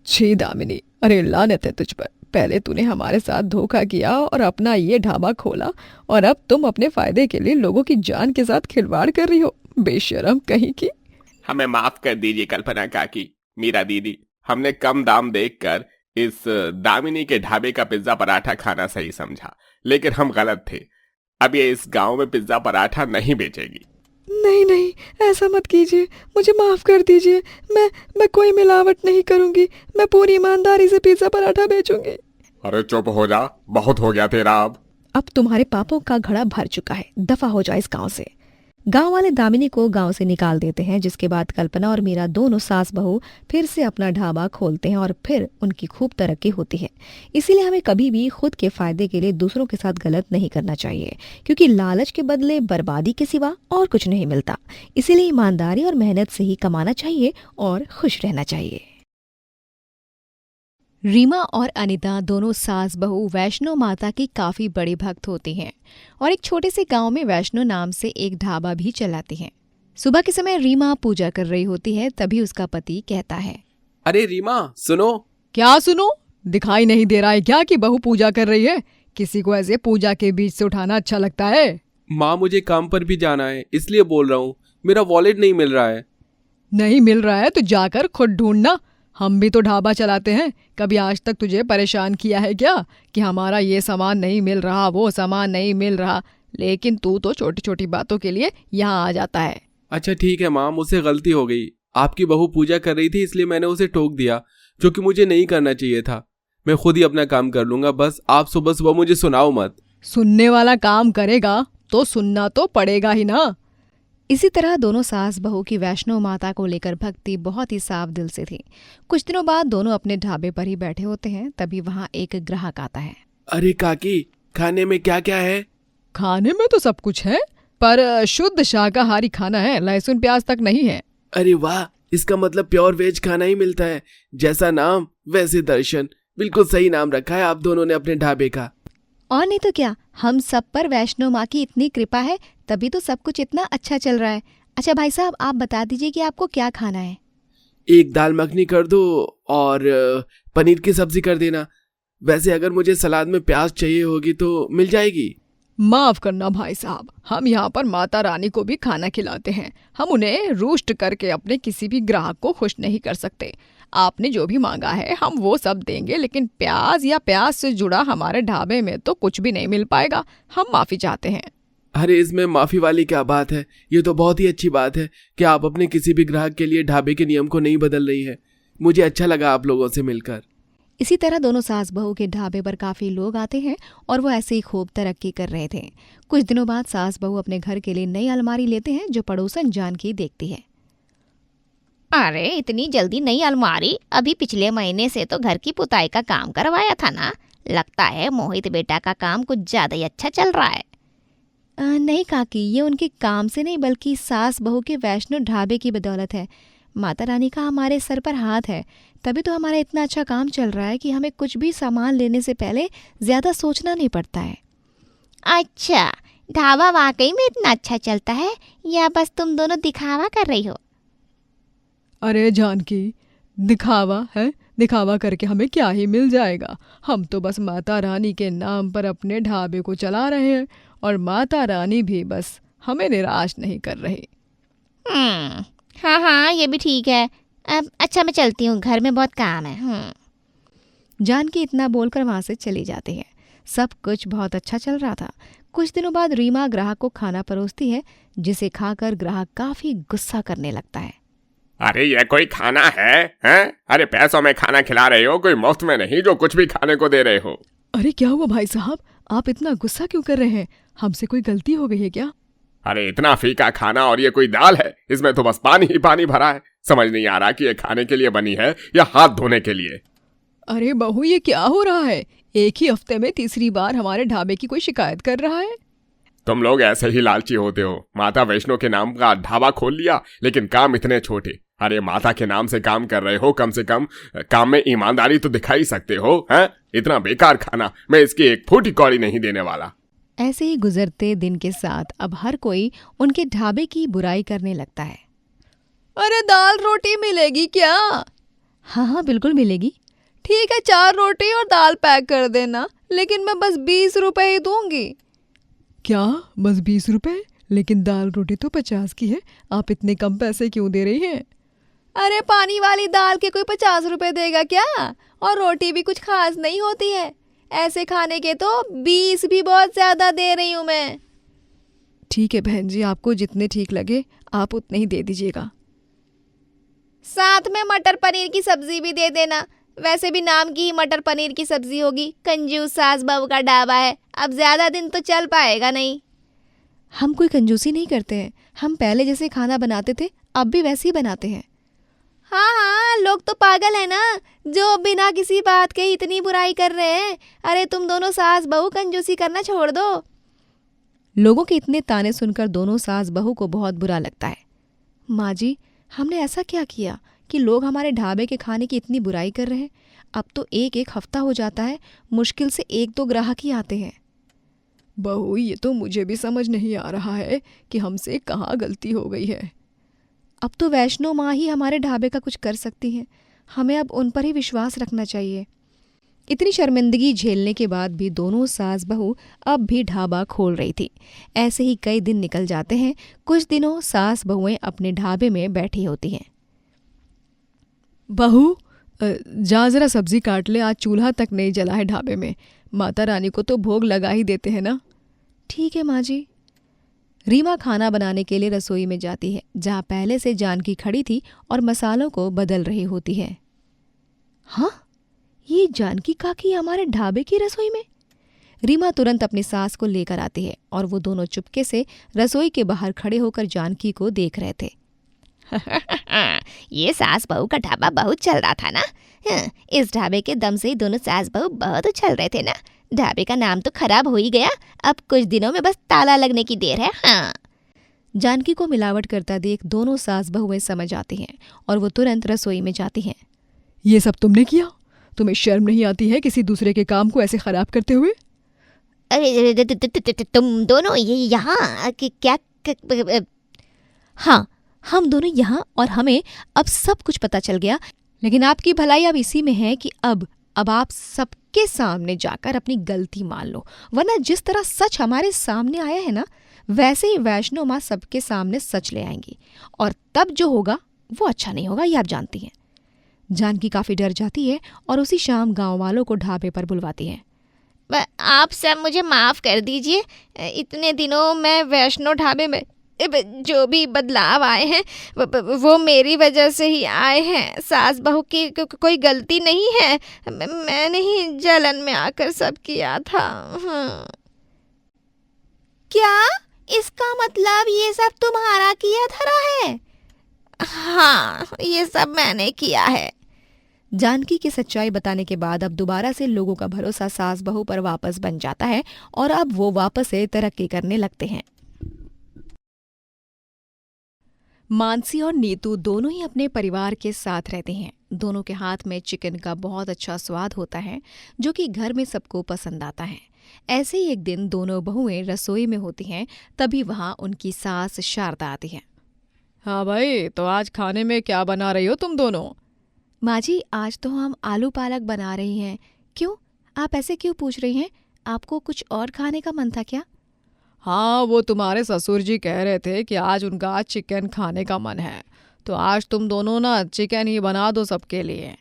Speaker 5: छी दामिनी, अरे लानत है तुझ पर। पहले तूने हमारे साथ धोखा किया और अपना ये ढाबा खोला और अब तुम अपने फायदे के लिए लोगों की जान के साथ खिलवाड़ कर रही हो, बेशरम कहीं की।
Speaker 4: हमें माफ कर दीजिए कल्पना काकी, मीरा दीदी, हमने कम दाम देखकर इस दामिनी के ढाबे का पिज्जा पराठा खाना सही समझा, लेकिन हम गलत थे। अब ये इस गांव में पिज्जा पराठा नहीं बेचेगी।
Speaker 5: नहीं नहीं, ऐसा मत कीजिए, मुझे माफ कर दीजिए। मैं कोई मिलावट नहीं करूंगी, मैं पूरी ईमानदारी से पिज्जा पराठा बेचूंगी।
Speaker 4: अरे चुप हो जा, बहुत हो गया तेरा।
Speaker 1: अब तुम्हारे पापों का घड़ा भर चुका है, दफा हो जाए इस गांव से। गांव वाले दामिनी को गांव से निकाल देते हैं, जिसके बाद कल्पना और मीरा दोनों सास बहू फिर से अपना ढाबा खोलते हैं और फिर उनकी खूब तरक्की होती है। इसीलिए हमें कभी भी खुद के फायदे के लिए दूसरों के साथ गलत नहीं करना चाहिए, क्योंकि लालच के बदले बर्बादी के सिवा और कुछ नहीं मिलता। इसीलिए ईमानदारी और मेहनत से ही कमाना चाहिए और खुश रहना चाहिए। रीमा और अनिता दोनों सास बहू वैष्णो माता की काफी बड़ी भक्त होती हैं और एक छोटे से गांव में वैष्णो नाम से एक ढाबा भी चलाती हैं। सुबह के समय रीमा पूजा कर रही होती है, तभी उसका पति कहता है,
Speaker 6: अरे रीमा सुनो।
Speaker 5: क्या सुनो? दिखाई नहीं दे रहा है क्या कि बहू पूजा कर रही है? किसी को ऐसे पूजा के बीच से उठाना अच्छा लगता है?
Speaker 6: माँ, मुझे काम पर भी जाना है, इसलिए बोल रहा हूँ। मेरा वॉलेट नहीं मिल रहा है।
Speaker 5: नहीं मिल रहा है तो जाकर खुद ढूंढना। हम भी तो ढाबा चलाते हैं, कभी आज तक तुझे परेशान किया है क्या कि हमारा ये सामान नहीं मिल रहा, वो सामान नहीं मिल रहा? लेकिन तू तो छोटी छोटी बातों के लिए यहाँ आ जाता है।
Speaker 6: अच्छा ठीक है माँ, मुझसे गलती हो गई। आपकी बहू पूजा कर रही थी इसलिए मैंने उसे टोक दिया, जो कि मुझे नहीं करना चाहिए था। मैं खुद ही अपना काम कर लूंगा, बस आप सुबह सुबह मुझे सुनाओ मत।
Speaker 5: सुनने वाला काम करेगा तो सुनना तो पड़ेगा ही ना।
Speaker 1: इसी तरह दोनों सास बहू की वैष्णो माता को लेकर भक्ति बहुत ही साफ दिल से थी। कुछ दिनों बाद दोनों अपने ढाबे पर ही बैठे होते हैं, तभी वहाँ एक ग्राहक आता है।
Speaker 6: अरे काकी, खाने में क्या क्या है?
Speaker 5: खाने में तो सब कुछ है, पर शुद्ध शाकाहारी खाना है, लहसुन प्याज तक नहीं है।
Speaker 6: अरे वाह, इसका मतलब प्योर वेज खाना ही मिलता है। जैसा नाम वैसे दर्शन। बिल्कुल सही नाम रखा है आप दोनों ने अपने ढाबे का।
Speaker 1: और नहीं तो क्या, हम सब पर वैष्णो माँ की इतनी कृपा है, तभी तो सब कुछ इतना अच्छा चल रहा है। अच्छा भाई साहब, आप बता दीजिए कि आपको क्या खाना है।
Speaker 6: एक दाल मखनी कर दो और पनीर की सब्जी कर देना। वैसे अगर मुझे सलाद में प्याज चाहिए होगी तो मिल जाएगी।
Speaker 5: माफ करना भाई साहब, हम यहाँ पर माता रानी को भी खाना खिलाते हैं। हम उन्हें रूष्ट करके अपने किसी भी ग्राहक को खुश नहीं कर सकते। आपने जो भी मांगा है हम वो सब देंगे, लेकिन प्याज या प्याज से जुड़ा हमारे ढाबे में तो कुछ भी नहीं मिल पाएगा। हम माफी चाहते हैं।
Speaker 6: अरे इसमें माफी वाली क्या बात है? ये तो बहुत ही अच्छी बात है कि आप अपने किसी भी ग्राहक के लिए ढाबे के नियम को नहीं बदल रही है। मुझे अच्छा लगा आप लोगों से मिलकर।
Speaker 1: इसी तरह दोनों सास बहू के ढाबे पर काफ़ी लोग आते हैं और वो ऐसे ही खूब तरक्की कर रहे थे। कुछ दिनों बाद सास बहू अपने घर के लिए नई अलमारी लेते हैं जो पड़ोसन जानकी देखती है।
Speaker 3: अरे इतनी जल्दी नई अलमारी? अभी पिछले महीने से तो घर की पुताई का काम करवाया था ना। लगता है मोहित बेटा का काम कुछ ज्यादा ही अच्छा चल रहा है।
Speaker 1: नहीं काकी, ये उनके काम से नहीं बल्कि सास बहू के वैष्णो ढाबे की बदौलत है। माता रानी का हमारे सर पर हाथ है, तभी तो हमारा इतना अच्छा काम चल रहा है कि हमें कुछ भी सामान लेने से पहले ज़्यादा सोचना नहीं पड़ता है।
Speaker 3: अच्छा, ढाबा वाकई में इतना अच्छा चलता है या बस तुम दोनों दिखावा कर रही हो?
Speaker 5: अरे जानकी, दिखावा है? दिखावा करके हमें क्या ही मिल जाएगा। हम तो बस माता रानी के नाम पर अपने ढाबे को चला रहे हैं और माता रानी भी बस हमें निराश नहीं कर रही।
Speaker 3: हाँ, ये भी ठीक है। अच्छा, मैं चलती हूँ, घर में बहुत काम है।
Speaker 1: जानकी इतना बोलकर वहाँ से चली जाती है। सब कुछ बहुत अच्छा चल रहा था। कुछ दिनों बाद रीमा ग्राहक को खाना परोसती है, जिसे खाकर ग्राहक काफी गुस्सा करने लगता है।
Speaker 4: अरे ये कोई खाना है, हैं? अरे पैसों में खाना खिला रहे हो, कोई मुफ्त में नहीं जो कुछ भी खाने को दे रहे हो।
Speaker 5: अरे क्या हुआ भाई साहब, आप इतना गुस्सा क्यों कर रहे हैं? हमसे कोई गलती हो गई है क्या?
Speaker 4: अरे इतना फीका खाना और ये कोई दाल है? इसमें तो बस पानी ही पानी भरा है। समझ नहीं आ रहा कि ये खाने के लिए बनी है या हाथ धोने के लिए।
Speaker 5: अरे बहू, ये क्या हो रहा है? एक ही हफ्ते में तीसरी बार हमारे ढाबे की कोई शिकायत कर रहा है।
Speaker 4: तुम लोग ऐसे ही लालची होते हो। माता वैष्णो के नाम का ढाबा खोल लिया, लेकिन काम इतने छोटे। अरे माता के नाम से काम कर रहे हो, कम से कम काम में ईमानदारी तो दिखा ही सकते हो, हैं? इतना बेकार खाना, मैं इसकी एक फूटी कौड़ी नहीं देने वाला।
Speaker 1: ऐसे ही गुजरते दिन के साथ अब हर कोई उनके ढाबे की बुराई करने लगता है।
Speaker 5: अरे दाल रोटी मिलेगी क्या?
Speaker 1: हाँ, बिल्कुल मिलेगी।
Speaker 5: ठीक है, 4 रोटी और दाल पैक कर देना, लेकिन मैं बस 20 रुपए ही दूंगी। क्या बस 20 रुपए? लेकिन दाल रोटी तो 50 की है, आप इतने कम पैसे क्यों दे रही हैं? अरे पानी वाली दाल के कोई 50 रुपए देगा क्या? और रोटी भी कुछ खास नहीं होती है। ऐसे खाने के तो 20 भी बहुत ज्यादा दे रही हूँ मैं। ठीक है बहन जी, आपको जितने ठीक लगे आप उतने ही दे दीजिएगा।
Speaker 3: साथ में मटर पनीर की सब्जी भी दे देना। वैसे भी नाम की ही मटर पनीर की सब्जी होगी। कंजूस सास बहू का ढाबा है, अब ज्यादा दिन तो चल पाएगा नहीं।
Speaker 1: हम कोई कंजूसी नहीं करते हैं। हम पहले जैसे खाना बनाते थे अब भी वैसे ही बनाते हैं।
Speaker 3: हाँ, लोग तो पागल है ना, जो बिना किसी बात के इतनी बुराई कर रहे हैं। अरे तुम दोनों सास बहू कंजूसी करना छोड़ दो।
Speaker 1: लोगों के इतने ताने सुनकर दोनों सास बहू को बहुत बुरा लगता है। माँ जी, हमने ऐसा क्या किया कि लोग हमारे ढाबे के खाने की इतनी बुराई कर रहे हैं? अब तो एक एक हफ्ता हो जाता है, मुश्किल से 1-2 ग्राहक ही आते हैं।
Speaker 5: बहू, ये तो मुझे भी समझ नहीं आ रहा है कि हमसे कहाँ गलती हो गई है।
Speaker 1: अब तो वैष्णो माँ ही हमारे ढाबे का कुछ कर सकती हैं। हमें अब उन पर ही विश्वास रखना चाहिए। इतनी शर्मिंदगी झेलने के बाद भी दोनों सास बहू अब भी ढाबा खोल रही थी। ऐसे ही कई दिन निकल जाते हैं। कुछ दिनों सास बहुएं अपने ढाबे में बैठी होती हैं।
Speaker 5: बहू, जा जरा सब्जी काट ले, आज चूल्हा तक नहीं जला है ढाबे में। माता रानी को तो भोग लगा ही देते हैं ना।
Speaker 1: ठीक है माँ जी। रीमा खाना बनाने के लिए रसोई में जाती है, जहाँ पहले से जानकी खड़ी थी और मसालों को बदल रही होती है। हाँ, ये जानकी काकी हमारे ढाबे की रसोई में? रीमा तुरंत अपनी सास को लेकर आती है और वो दोनों चुपके से रसोई के बाहर खड़े होकर जानकी को देख रहे थे।
Speaker 3: ये सास बहू का ढाबा बहुत चल रहा था ना। इस ढाबे के दम से ही दोनों सास बहू बहुत उछल रहे थे ना। ढाबे का नाम तो खराब हो ही गया, अब कुछ दिनों में बस ताला लगने की देर है। हाँ,
Speaker 1: जानकी को मिलावट करता देख दोनों सास बहुएं समझ आती हैं और वो तुरंत रसोई में जाती हैं।
Speaker 5: ये सब तुमने किया? तुम्हें शर्म नहीं आती है किसी दूसरे के काम को ऐसे खराब करते हुए?
Speaker 3: अरे तुम दोनों ये यहाँ क्या?
Speaker 1: हाँ, हम दोनों यहाँ और हमें अब सब कुछ पता चल गया। लेकिन आपकी भलाई अब इसी में है कि अब आप सबके सामने जाकर अपनी गलती मान लो, वरना जिस तरह सच हमारे सामने आया है ना, वैसे ही वैष्णो माँ सबके सामने सच ले आएंगी और तब जो होगा वो अच्छा नहीं होगा, ये आप जानती हैं। जानकी काफी डर जाती है और उसी शाम गांव वालों को ढाबे पर बुलवाती है।
Speaker 3: आप सब मुझे माफ कर दीजिए। इतने दिनों मैं वैष्णो ढाबे में जो भी बदलाव आए हैं वो मेरी वजह से ही आए हैं। सास बहू की कोई गलती नहीं है। मैंने ही जलन में आकर सब किया था। क्या इसका मतलब ये सब तुम्हारा किया धरा है? हाँ, ये सब मैंने किया है।
Speaker 1: जानकी की सच्चाई बताने के बाद अब दोबारा से लोगों का भरोसा सास बहू पर वापस बन जाता है और अब वो वापस से तरक्की करने लगते हैं। मानसी और नीतू दोनों ही अपने परिवार के साथ रहते हैं। दोनों के हाथ में चिकन का बहुत अच्छा स्वाद होता है जो कि घर में सबको पसंद आता है। ऐसे ही एक दिन दोनों बहुएं रसोई में होती हैं, तभी वहां उनकी सास शारदा आती है।
Speaker 5: हाँ भाई, तो आज खाने में क्या बना रही हो तुम दोनों?
Speaker 1: माँ जी, आज तो हम आलू पालक बना रही हैं। क्यों, आप ऐसे क्यों पूछ रही हैं? आपको कुछ और खाने का मन था क्या?
Speaker 5: हाँ, वो तुम्हारे ससुर जी कह रहे थे कि आज उनका चिकन खाने का मन है, तो आज तुम दोनों ना चिकन ही बना दो सबके लिए।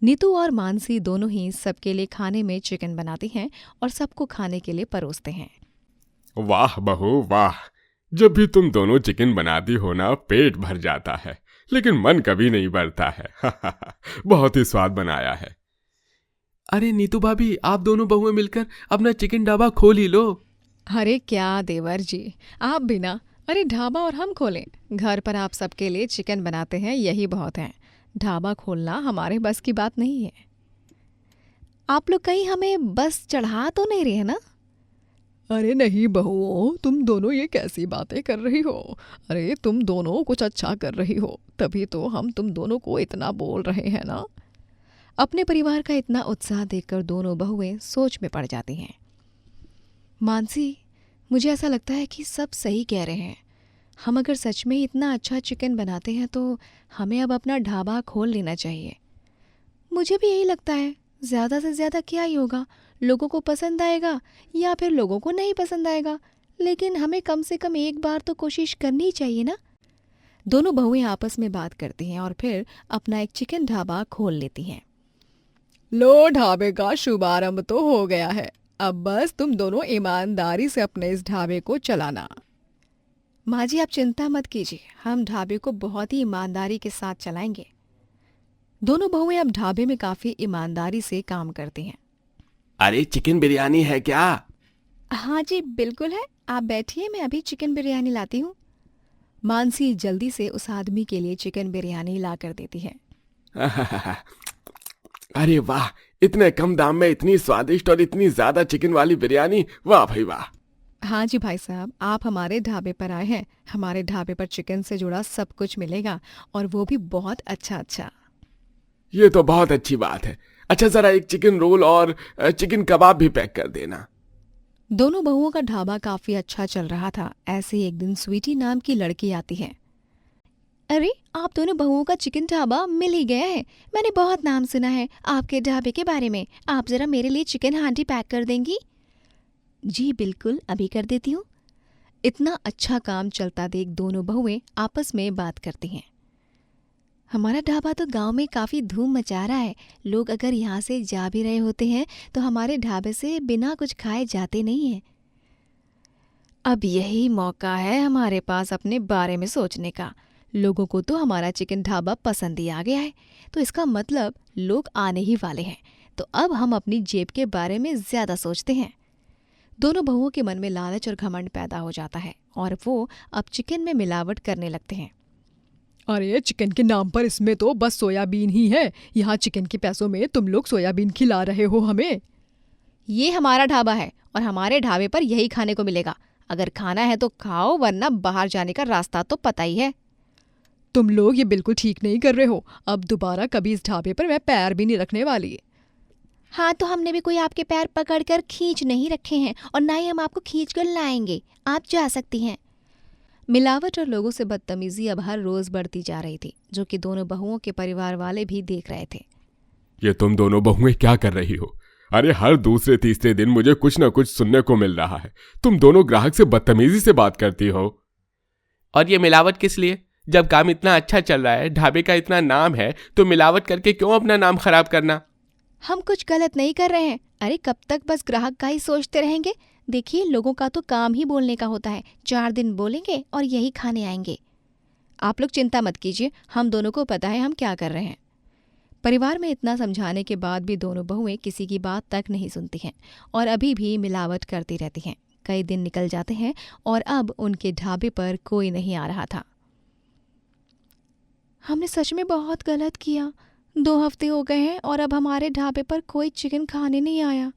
Speaker 1: नीतू और मानसी दोनों ही सबके लिए खाने में चिकन बनाती हैं और सबको खाने के लिए परोसते हैं।
Speaker 2: वाह बहू वाह, जब भी तुम दोनों चिकन बनाती हो ना पेट भर जाता है, लेकिन मन कभी नहीं भरता है। बहुत ही स्वाद बनाया है।
Speaker 6: अरे नीतू भाभी, आप दोनों बहुएं मिलकर अपना चिकन ढाबा खोल ही लो।
Speaker 5: अरे क्या देवर जी, आप भी ना। अरे ढाबा और हम खोलें? घर पर आप सबके लिए चिकन बनाते हैं, यही बहुत है। ढाबा खोलना हमारे बस की बात नहीं है।
Speaker 1: आप लोग कहीं हमें बस चढ़ा तो नहीं रहे ना?
Speaker 5: अरे नहीं बहुओं, तुम दोनों ये कैसी बातें कर रही हो? अरे तुम दोनों कुछ अच्छा कर रही हो, तभी तो हम तुम दोनों को इतना बोल रहे हैं ना।
Speaker 1: अपने परिवार का इतना उत्साह देखकर दोनों बहुएं सोच में पड़ जाती हैं। मानसी, मुझे ऐसा लगता है कि सब सही कह रहे हैं। हम अगर सच में इतना अच्छा चिकन बनाते हैं तो हमें अब अपना ढाबा खोल लेना चाहिए। मुझे भी यही लगता है। ज़्यादा से ज़्यादा क्या ही होगा, लोगों को पसंद आएगा या फिर लोगों को नहीं पसंद आएगा, लेकिन हमें कम से कम एक बार तो कोशिश करनी चाहिए ना। दोनों बहुएं आपस में बात करती हैं और फिर अपना एक चिकन ढाबा खोल लेती हैं।
Speaker 5: लो, ढाबे का शुभारंभ तो हो गया है। अब बस तुम दोनों ईमानदारी से अपने इस ढाबे को चलाना।
Speaker 1: माँ जी, आप चिंता मत कीजिए, हम ढाबे को बहुत ही ईमानदारी के साथ चलाएंगे। दोनों बहुएं अब ढाबे में काफी ईमानदारी से काम करती हैं।
Speaker 4: अरे चिकन बिरयानी है क्या?
Speaker 1: हाँ जी, बिल्कुल है। आप बैठिए, मैं अभी चिकन बिरयानी लाती हूँ। मानसी जल्दी से उस आदमी के लिए चिकन बिरयानी ला कर देती है।
Speaker 4: अरे वाह, इतने कम दाम में इतनी स्वादिष्ट और इतनी ज्यादा चिकन वाली बिरयानी, वाह भाई वाह।
Speaker 1: हाँ जी भाई साहब, आप हमारे ढाबे पर आए हैं। हमारे ढाबे पर चिकन से जुड़ा सब कुछ मिलेगा और वो भी बहुत अच्छा।
Speaker 4: ये तो बहुत अच्छी बात है। अच्छा, जरा एक चिकन रोल और चिकन कबाब भी पैक कर देना।
Speaker 1: दोनों बहुओं का ढाबा काफी अच्छा चल रहा था। ऐसे ही एक दिन स्वीटी नाम की लड़की आती है। अरे, आप दोनों बहुओं का चिकन ढाबा मिल ही गया है। मैंने बहुत नाम सुना है आपके ढाबे के बारे में। आप जरा मेरे लिए चिकन हांडी पैक कर देंगी? जी बिल्कुल, अभी कर देती हूँ। इतना अच्छा काम चलता देख दोनों बहुएं आपस में बात करती हैं। हमारा ढाबा तो गांव में काफ़ी धूम मचा रहा है। लोग अगर यहाँ से जा भी रहे होते हैं तो हमारे ढाबे से बिना कुछ खाए जाते नहीं हैं। अब यही मौका है हमारे पास अपने बारे में सोचने का। लोगों को तो हमारा चिकन ढाबा पसंद ही आ गया है, तो इसका मतलब लोग आने ही वाले हैं। तो अब हम अपनी जेब के बारे में ज़्यादा सोचते हैं। दोनों बहुओं के मन में लालच और घमंड पैदा हो जाता है और वो अब चिकन में मिलावट करने लगते हैं।
Speaker 5: अरे चिकन के नाम पर इसमें तो बस सोयाबीन ही है। यहाँ चिकन के पैसों में तुम लोग सोयाबीन खिला रहे हो हमें।
Speaker 1: ये हमारा ढाबा है और हमारे ढाबे पर यही खाने को मिलेगा। अगर खाना है तो खाओ, वरना बाहर जाने का रास्ता तो पता ही है।
Speaker 5: तुम लोग ये बिल्कुल ठीक नहीं कर रहे हो। अब दोबारा कभी इस ढाबे पर मैं पैर भी नहीं रखने वाली।
Speaker 3: हाँ, तो हमने भी कोई आपके पैर पकड़कर खींच नहीं रखे हैं और ना ही हम आपको खींच कर लाएंगे। आप जा सकती हैं।
Speaker 1: मिलावट और लोगों से बदतमीजी अब हर रोज बढ़ती जा रही थी, जो कि दोनों बहुओं के परिवार वाले भी देख रहे थे।
Speaker 2: ये तुम दोनों बहुएं क्या कर रही हो? अरे हर दूसरे तीसरे दिन मुझे कुछ न कुछ सुनने को मिल रहा है। तुम दोनों ग्राहक से बदतमीजी से बात करती हो।
Speaker 6: और ये मिलावट किस लिए? जब काम इतना अच्छा चल रहा है, ढाबे का इतना नाम है, तो मिलावट करके क्यों अपना नाम खराब करना?
Speaker 1: हम कुछ गलत नहीं कर रहे हैं। अरे कब तक बस ग्राहक का ही सोचते रहेंगे?
Speaker 3: देखिए, लोगों का तो काम ही बोलने का होता है। 4 दिन बोलेंगे और यही खाने आएंगे।
Speaker 1: आप लोग चिंता मत कीजिए, हम दोनों को पता है हम क्या कर रहे हैं। परिवार में इतना समझाने के बाद भी दोनों बहुएं किसी की बात तक नहीं सुनती हैं और अभी भी मिलावट करती रहती हैं। कई दिन निकल जाते हैं और अब उनके ढाबे पर कोई नहीं आ रहा था। हमने सच में बहुत गलत किया। 2 हफ्ते हो गए हैं और अब हमारे ढाबे पर कोई चिकन खाने नहीं आया।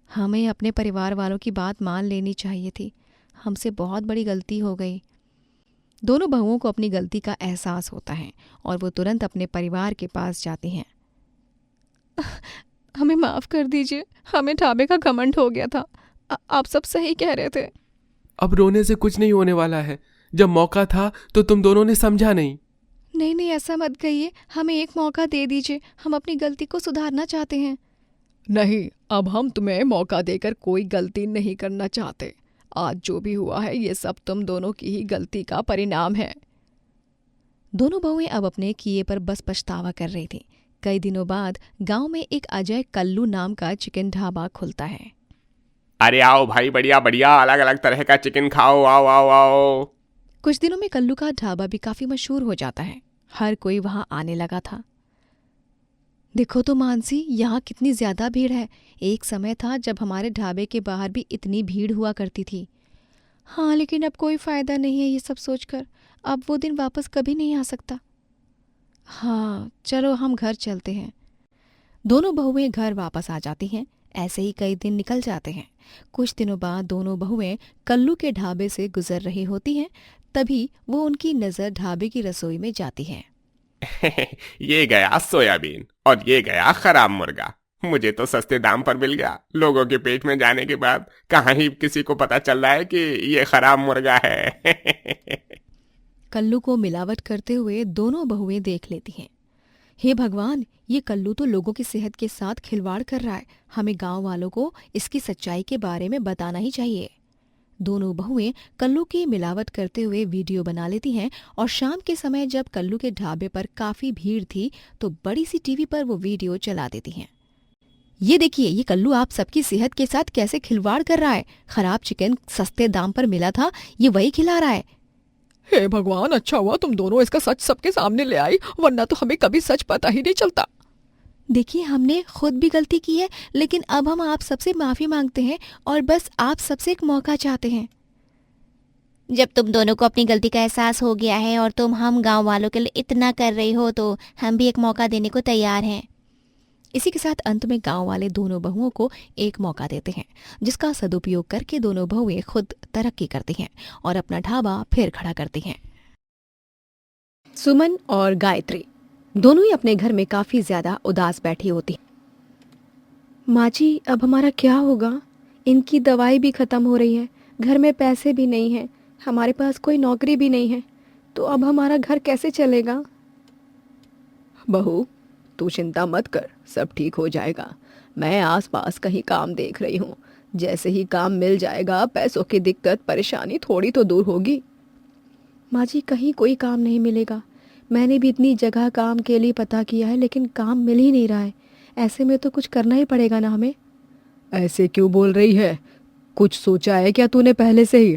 Speaker 1: हमें अपने परिवार वालों की बात मान लेनी चाहिए थी। हमसे बहुत बड़ी गलती हो गई। दोनों बहुओं को अपनी गलती का एहसास होता है और वो तुरंत अपने परिवार के पास जाती हैं। हमें माफ़ कर दीजिए, हमें ढाबे का घमंड हो गया था। आप सब सही कह रहे थे।
Speaker 6: अब रोने से कुछ नहीं होने वाला है। जब मौका था तो तुम दोनों ने समझा नहीं।
Speaker 1: नहीं नहीं, ऐसा मत कहिए, हमें एक मौका दे दीजिए, हम अपनी गलती को सुधारना चाहते हैं।
Speaker 5: नहीं, अब हम तुम्हें मौका देकर कोई गलती नहीं करना चाहते। आज जो भी हुआ है ये सब तुम दोनों की ही गलती का परिणाम है।
Speaker 1: दोनों बहुएं अब अपने किए पर बस पछतावा कर रही थी। कई दिनों बाद गांव में एक अजय कल्लू नाम का चिकन ढाबा खुलता है।
Speaker 4: अरे आओ भाई, बढ़िया बढ़िया, अलग अलग तरह का चिकन खाओ, आओ आओ आओ।
Speaker 1: कुछ दिनों में कल्लू का ढाबा भी काफी मशहूर हो जाता है। हर कोई वहां आने लगा था। देखो तो मानसी, यहाँ कितनी ज्यादा भीड़ है। एक समय था जब हमारे ढाबे के बाहर भी इतनी भीड़ हुआ करती थी। हाँ, लेकिन अब कोई फायदा नहीं है ये सब सोचकर। अब वो दिन वापस कभी नहीं आ सकता। हाँ, चलो हम घर चलते हैं। दोनों बहुएं घर वापस आ जाती हैं। ऐसे ही कई दिन निकल जाते हैं। कुछ दिनों बाद दोनों बहुएं कल्लू के ढाबे से गुजर रही होती हैं। तभी वो उनकी नज़र ढाबे की रसोई में जाती है।
Speaker 4: ये गया सोयाबीन और ये गया खराब मुर्गा। मुझे तो सस्ते दाम पर मिल गया। लोगों के पेट में जाने के बाद कहाँ ही किसी को पता चल रहा है कि ये खराब मुर्गा है।
Speaker 1: कल्लू को मिलावट करते हुए दोनों बहुएं देख लेती हैं। हे भगवान, ये कल्लू तो लोगों की सेहत के साथ खिलवाड़ कर रहा है। हमें गांव वालों को इसकी सच्चाई के बारे में बताना ही चाहिए। दोनों बहुएं कल्लू की मिलावट करते हुए वीडियो बना लेती हैं और शाम के समय जब कल्लू के ढाबे पर काफी भीड़ थी तो बड़ी सी टीवी पर वो वीडियो चला देती हैं। ये देखिए, ये कल्लू आप सबकी सेहत के साथ कैसे खिलवाड़ कर रहा है। खराब चिकन सस्ते दाम पर मिला था, ये वही खिला रहा है।
Speaker 5: हे भगवान, अच्छा हुआ तुम दोनों इसका सच सबके सामने ले आई, वरना तो हमें कभी सच पता ही नहीं चलता।
Speaker 1: देखिए, हमने खुद भी गलती की है, लेकिन अब हम आप सबसे माफी मांगते हैं और बस आप सबसे एक मौका चाहते हैं।
Speaker 3: जब तुम दोनों को अपनी गलती का एहसास हो गया है और तुम हम गांव वालों के लिए इतना कर रही हो तो हम भी एक मौका देने को तैयार हैं।
Speaker 1: इसी के साथ अंत में गांव वाले दोनों बहुओं को एक मौका देते हैं, जिसका सदुपयोग करके दोनों बहुएं खुद तरक्की करती हैं और अपना ढाबा फिर खड़ा करती हैं। सुमन और गायत्री दोनों ही अपने घर में काफी ज्यादा उदास बैठी होती हैं। माँ जी, अब हमारा क्या होगा? इनकी दवाई भी खत्म हो रही है, घर में पैसे भी नहीं हैं, हमारे पास कोई नौकरी भी नहीं है, तो अब हमारा घर कैसे चलेगा?
Speaker 5: बहू, तू चिंता मत कर, सब ठीक हो जाएगा। मैं आसपास कहीं काम देख रही हूँ। जैसे ही काम मिल जाएगा, पैसों की दिक्कत परेशानी थोड़ी तो दूर होगी।
Speaker 1: माँ जी, कहीं कोई काम नहीं मिलेगा। मैंने भी इतनी जगह काम के लिए पता किया है, लेकिन काम मिल ही नहीं रहा है। ऐसे में तो कुछ करना ही पड़ेगा ना हमें।
Speaker 5: ऐसे क्यों बोल रही है? कुछ सोचा है क्या तूने पहले से ही?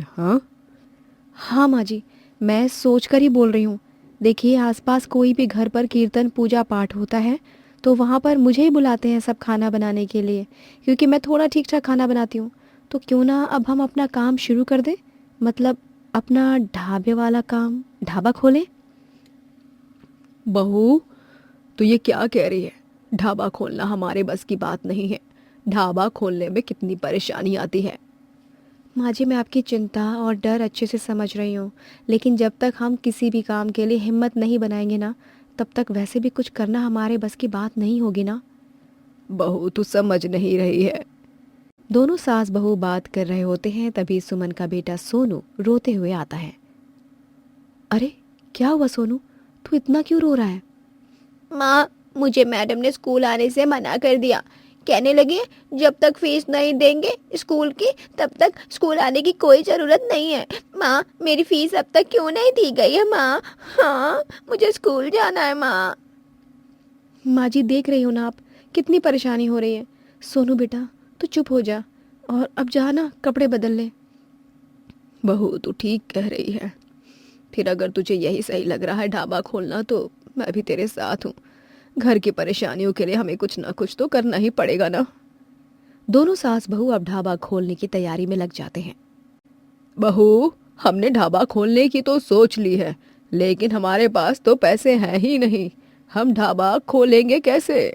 Speaker 1: हाँ माँ जी, मैं सोच कर ही बोल रही हूँ। देखिए, आसपास कोई भी घर पर कीर्तन पूजा पाठ होता है तो वहाँ पर मुझे ही बुलाते हैं सब खाना बनाने के लिए, क्योंकि मैं थोड़ा ठीक ठाक खाना बनाती हूँ। तो क्यों ना अब हम अपना काम शुरू कर दें, मतलब अपना ढाबे वाला काम, ढाबा खोलें।
Speaker 5: बहू, तो ये क्या कह रही है? ढाबा खोलना हमारे बस की बात नहीं है। ढाबा खोलने में कितनी परेशानी आती है।
Speaker 1: माँ जी, मैं आपकी चिंता और डर अच्छे से समझ रही हूँ, लेकिन जब तक हम किसी भी काम के लिए हिम्मत नहीं बनाएंगे ना, तब तक वैसे भी कुछ करना हमारे बस की बात नहीं होगी ना।
Speaker 5: बहू, तू समझ नहीं रही है।
Speaker 1: दोनों सास बहू बात कर रहे होते हैं, तभी सुमन का बेटा सोनू रोते हुए आता है। अरे क्या हुआ सोनू, तू इतना क्यों रो रहा है?
Speaker 3: माँ, मुझे मैडम ने स्कूल आने से मना कर दिया। कहने लगे जब तक फीस नहीं देंगे स्कूल की, तब तक स्कूल आने की कोई ज़रूरत नहीं है। माँ, मेरी फीस अब तक क्यों नहीं दी गई है माँ? हाँ, मुझे स्कूल जाना है माँ।
Speaker 1: माँ जी, देख रही हो ना आप, कितनी परेशानी हो रही है। सोनू बेटा, तू चुप हो जा। और अब जा ना, कपड़े बदल ले।
Speaker 5: बहू तू ठीक कह रही है। फिर अगर तुझे यही सही लग रहा है ढाबा खोलना तो मैं भी तेरे साथ हूँ। घर की परेशानियों के लिए हमें कुछ ना कुछ तो करना ही पड़ेगा ना। दोनों सास बहू अब ढाबा खोलने की तैयारी में लग जाते हैं। बहू, हमने ढाबा खोलने की तो सोच ली है, लेकिन हमारे पास तो पैसे हैं ही नहीं। हम ढाबा खोलेंगे कैसे?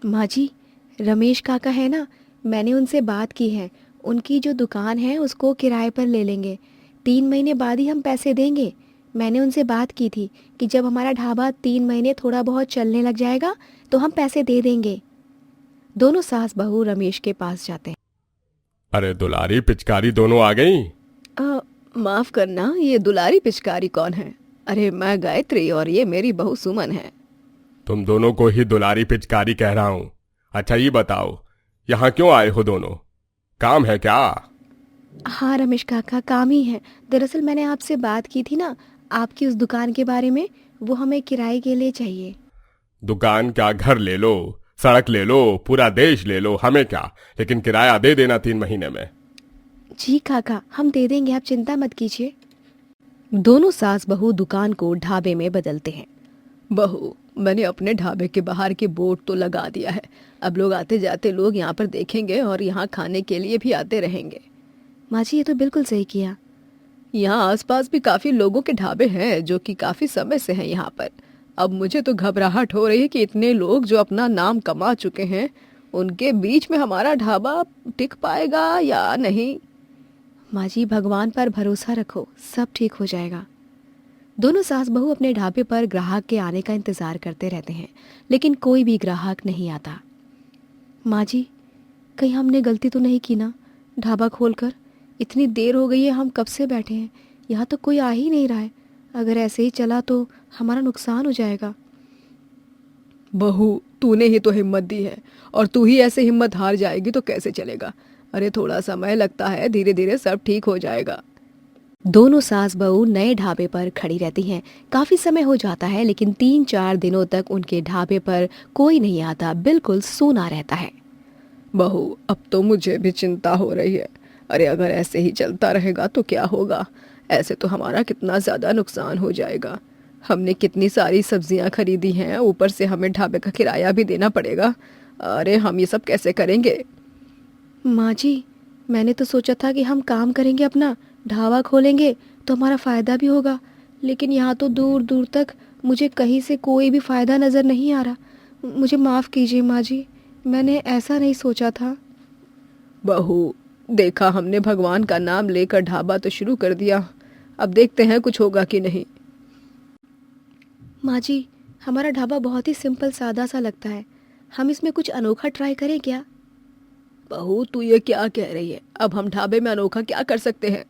Speaker 1: माँ जी, रमेश काका है ना, मैंने उनसे बात की है। उनकी जो दुकान है उसको किराए पर ले लेंगे। 3 महीने बाद ही हम पैसे देंगे। मैंने उनसे बात की थी कि जब हमारा ढाबा 3 महीने थोड़ा बहुत चलने लग जाएगा तो हम पैसे दे देंगे। दोनों सास बहू रमेश के पास जाते हैं।
Speaker 2: अरे दुलारी पिचकारी दोनों आ गई।
Speaker 5: माफ करना, ये दुलारी पिचकारी कौन है? अरे मैं गायत्री और ये मेरी बहू सुमन है।
Speaker 2: तुम दोनों को ही दुलारी पिचकारी कह रहा हूं। अच्छा ये बताओ, यहाँ क्यों आए हो दोनों? काम है क्या?
Speaker 1: हाँ रमेश काका, काम ही है। दरअसल मैंने आपसे बात की थी ना आपकी उस दुकान के बारे में, वो हमें किराए के लिए चाहिए।
Speaker 2: दुकान क्या, घर ले लो, सड़क ले लो, पूरा देश ले लो, हमें क्या, लेकिन किराया दे देना 3 महीने में।
Speaker 1: जी काका, हम दे देंगे, आप चिंता मत कीजिए।
Speaker 5: दोनों सास बहू दुकान को ढाबे में बदलते हैं। बहू, मैंने अपने ढाबे के बाहर के बोर्ड तो लगा दिया है। अब लोग आते जाते लोग यहाँ पर देखेंगे और यहाँ खाने के लिए भी आते रहेंगे।
Speaker 1: माँ जी, ये तो बिल्कुल सही किया।
Speaker 5: यहाँ आसपास भी काफी लोगों के ढाबे हैं जो कि काफी समय से हैं यहाँ पर। अब मुझे तो घबराहट हो रही है कि इतने लोग जो अपना नाम कमा चुके हैं, उनके बीच में हमारा ढाबा टिक पाएगा या नहीं।
Speaker 1: माँ जी, भगवान पर भरोसा रखो, सब ठीक हो जाएगा। दोनों सास बहू अपने ढाबे पर ग्राहक के आने का इंतजार करते रहते हैं, लेकिन कोई भी ग्राहक नहीं आता। माँ जी, कहीं हमने गलती तो नहीं की ना ढाबा खोलकर? इतनी देर हो गई है, हम कब से बैठे हैं, यहाँ तो कोई आ ही नहीं रहा है। अगर ऐसे ही चला तो हमारा नुकसान हो जाएगा।
Speaker 5: बहू, तूने ही तो हिम्मत दी है और तू ही ऐसे हिम्मत हार जाएगी तो कैसे चलेगा? अरे थोड़ा समय लगता है, धीरे धीरे सब ठीक हो जाएगा।
Speaker 1: दोनों सास बहू नए ढाबे पर खड़ी रहती हैं। काफी समय हो जाता है, लेकिन 3-4 दिनों तक उनके ढाबे पर कोई नहीं आता, बिल्कुल सूना रहता है।
Speaker 5: बहू, अब तो मुझे भी चिंता हो रही है। अरे अगर ऐसे ही चलता रहेगा तो क्या होगा? ऐसे तो हमारा कितना ज़्यादा नुकसान हो जाएगा। हमने कितनी सारी सब्जियां खरीदी हैं, ऊपर से हमें ढाबे का किराया भी देना पड़ेगा। अरे हम ये सब कैसे करेंगे?
Speaker 1: माँ जी, मैंने तो सोचा था कि हम काम करेंगे, अपना ढाबा खोलेंगे तो हमारा फ़ायदा भी होगा, लेकिन यहाँ तो दूर दूर तक मुझे कहीं से कोई भी फ़ायदा नज़र नहीं आ रहा। मुझे माफ़ कीजिए माँ जी, मैंने ऐसा नहीं सोचा था।
Speaker 5: बहू, देखा, हमने भगवान का नाम लेकर ढाबा तो शुरू कर दिया, अब देखते हैं कुछ होगा कि नहीं।
Speaker 1: माँ जी, हमारा ढाबा बहुत ही सिंपल सादा सा लगता है, हम इसमें कुछ अनोखा ट्राई करें क्या?
Speaker 5: बहू, तू ये क्या कह रही है? अब हम ढाबे में अनोखा क्या कर सकते हैं?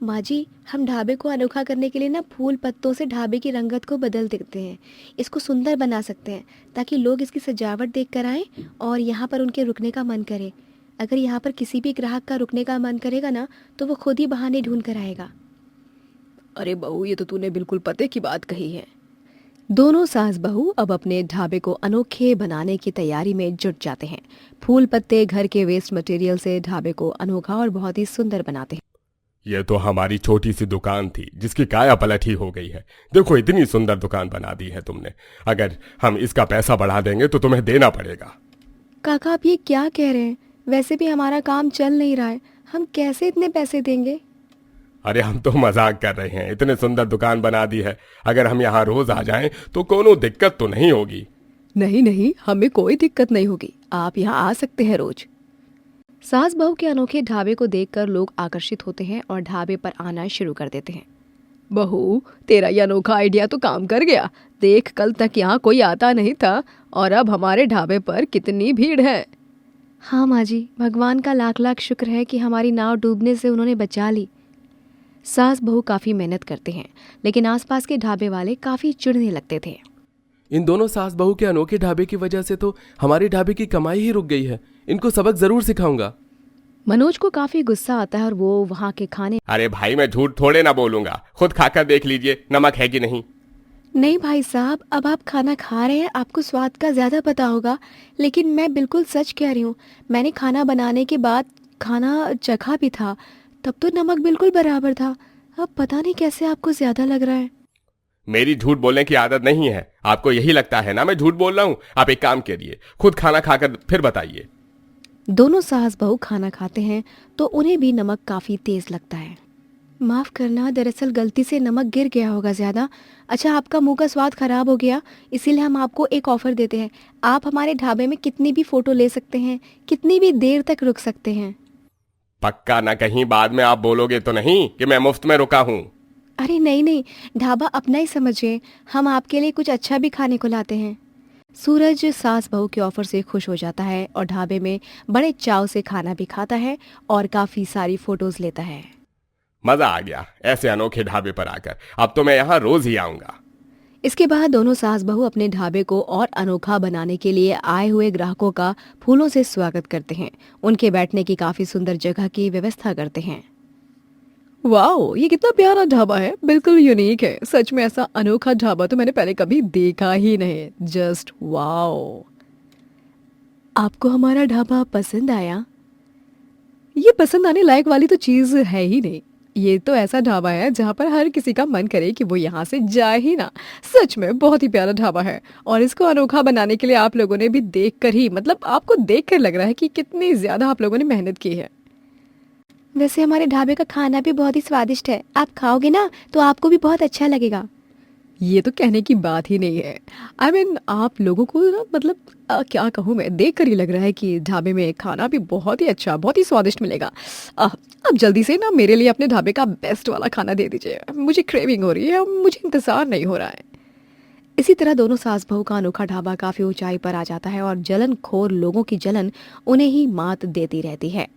Speaker 1: माँ जी, हम ढाबे को अनोखा करने के लिए ना फूल पत्तों से ढाबे की रंगत को बदल देते हैं। इसको सुंदर बना सकते हैं ताकि लोग इसकी सजावट देख कर आएँ और यहाँ पर उनके रुकने का मन करे। अगर यहाँ पर किसी भी ग्राहक का रुकने का मन करेगा ना तो वो खुद ही बहाने ढूंढ कर आएगा।
Speaker 5: अरे बहू, ये तो तूने बिल्कुल पते की बात कही है।
Speaker 1: दोनों सास बहू अब अपने ढाबे को अनोखे बनाने की तैयारी में जुट जाते हैं। फूल पत्ते, घर के वेस्ट मटेरियल से ढाबे को अनोखा और बहुत ही सुंदर बनाते हैं।
Speaker 2: ये तो हमारी छोटी सी दुकान थी जिसकी काया पलट ही हो गई है। देखो इतनी सुंदर दुकान बना दी है तुमने। अगर हम इसका पैसा बढ़ा देंगे तो तुम्हें देना पड़ेगा।
Speaker 1: काका, आप ये क्या कह रहे हैं? वैसे भी हमारा काम चल नहीं रहा है, हम कैसे इतने पैसे देंगे?
Speaker 2: अरे हम तो मजाक कर रहे हैं, इतने सुंदर दुकान बना दी है, अगर हम यहाँ रोज आ जाएं तो कोनो दिक्कत तो नहीं होगी।
Speaker 5: नहीं नहीं, हमें कोई दिक्कत नहीं होगी, आप यहाँ आ सकते हैं रोज।
Speaker 1: सास बहू के अनोखे ढाबे को देखकर लोग आकर्षित होते हैं और ढाबे पर आना शुरू कर देते हैं।
Speaker 5: बहू, तेरा ये अनोखा आइडिया तो काम कर गया। देख, कल तक यहाँ कोई आता नहीं था और अब हमारे ढाबे पर कितनी भीड़ है।
Speaker 1: हाँ माँ जी, भगवान का लाख लाख शुक्र है कि हमारी नाव डूबने से उन्होंने बचा ली। सास बहू काफ़ी मेहनत करते हैं, लेकिन आसपास के ढाबे वाले काफ़ी चिढ़ने लगते थे।
Speaker 6: इन दोनों सास बहू के अनोखे ढाबे की वजह से तो हमारे ढाबे की कमाई ही रुक गई है। इनको सबक जरूर सिखाऊंगा।
Speaker 1: मनोज को काफ़ी गुस्सा आता है और वो वहाँ के खाने।
Speaker 4: अरे भाई, मैं झूठ थोड़े ना बोलूंगा, खुद खाकर देख लीजिए नमक है कि नहीं।
Speaker 1: नहीं भाई साहब, अब आप खाना खा रहे हैं, आपको स्वाद का ज़्यादा पता होगा, लेकिन मैं बिल्कुल सच कह रही हूँ। मैंने खाना बनाने के बाद खाना चखा भी था तब तो नमक बिल्कुल बराबर था। अब पता नहीं कैसे आपको ज्यादा लग रहा है।
Speaker 4: मेरी झूठ बोलने की आदत नहीं है, आपको यही लगता है ना मैं झूठ बोल रहा हूँ। आप एक काम करिए, खुद खाना खाकर फिर बताइए।
Speaker 1: दोनों सास बहू खाना खाते हैं तो उन्हें भी नमक काफ़ी तेज़ लगता है। माफ़ करना, दरअसल गलती से नमक गिर गया होगा ज़्यादा। अच्छा, आपका मुंह का स्वाद ख़राब हो गया, इसीलिए हम आपको एक ऑफ़र देते हैं। आप हमारे ढाबे में कितनी भी फ़ोटो ले सकते हैं, कितनी भी देर तक रुक सकते हैं।
Speaker 4: पक्का ना कहीं बाद में आप बोलोगे तो नहीं कि मैं मुफ्त में रुका हूँ।
Speaker 1: अरे नहीं नहीं, ढाबा अपना ही समझिए, हम आपके लिए कुछ अच्छा भी खाने को लाते हैं। सूरज सास बहू के ऑफर से खुश हो जाता है और ढाबे में बड़े चाव से खाना भी खाता है और काफ़ी सारी फ़ोटोज़ लेता है।
Speaker 4: मजा आ गया ऐसे अनोखे ढाबे पर आकर, अब तो मैं यहाँ रोज ही आऊंगा।
Speaker 1: इसके बाद दोनों सास बहू अपने ढाबे को और अनोखा बनाने के लिए आए हुए ग्राहकों का फूलों से स्वागत करते हैं। उनके बैठने की काफ़ी सुंदर जगह की व्यवस्था करते हैं।
Speaker 5: वाओ, ये कितना प्यारा ढाबा है, बिल्कुल यूनिक है। सच में ऐसा अनोखा ढाबा तो मैंने पहले कभी देखा ही नहीं। Just wow.
Speaker 1: आपको हमारा ढाबा पसंद आया?
Speaker 5: ये पसंद आने लायक वाली तो चीज़ है ही नहीं। ये तो ऐसा ढाबा है जहाँ पर हर किसी का मन करे कि वो यहाँ से जाए ही ना। सच में बहुत ही प्यारा ढाबा है और इसको अनोखा बनाने के लिए आप लोगों ने भी देखकर ही, मतलब आपको देखकर लग रहा है कि कितनी ज़्यादा आप लोगों ने मेहनत की है।
Speaker 1: वैसे हमारे ढाबे का खाना भी बहुत ही स्वादिष्ट है, आप खाओगे ना तो आपको भी बहुत अच्छा लगेगा।
Speaker 5: ये तो कहने की बात ही नहीं है। आई मीन आप लोगों को ना, मतलब क्या कहूँ मैं, देख कर ही लग रहा है कि ढाबे में खाना भी बहुत ही अच्छा, बहुत ही स्वादिष्ट मिलेगा। अब जल्दी से ना मेरे लिए अपने ढाबे का बेस्ट वाला खाना दे दीजिए, मुझे क्रेविंग हो रही है, अब मुझे इंतज़ार नहीं हो रहा है।
Speaker 1: इसी तरह दोनों सास बहू का अनोखा ढाबा काफ़ी ऊंचाई पर आ जाता है और जलन खोर लोगों की जलन उन्हें ही मात देती रहती है।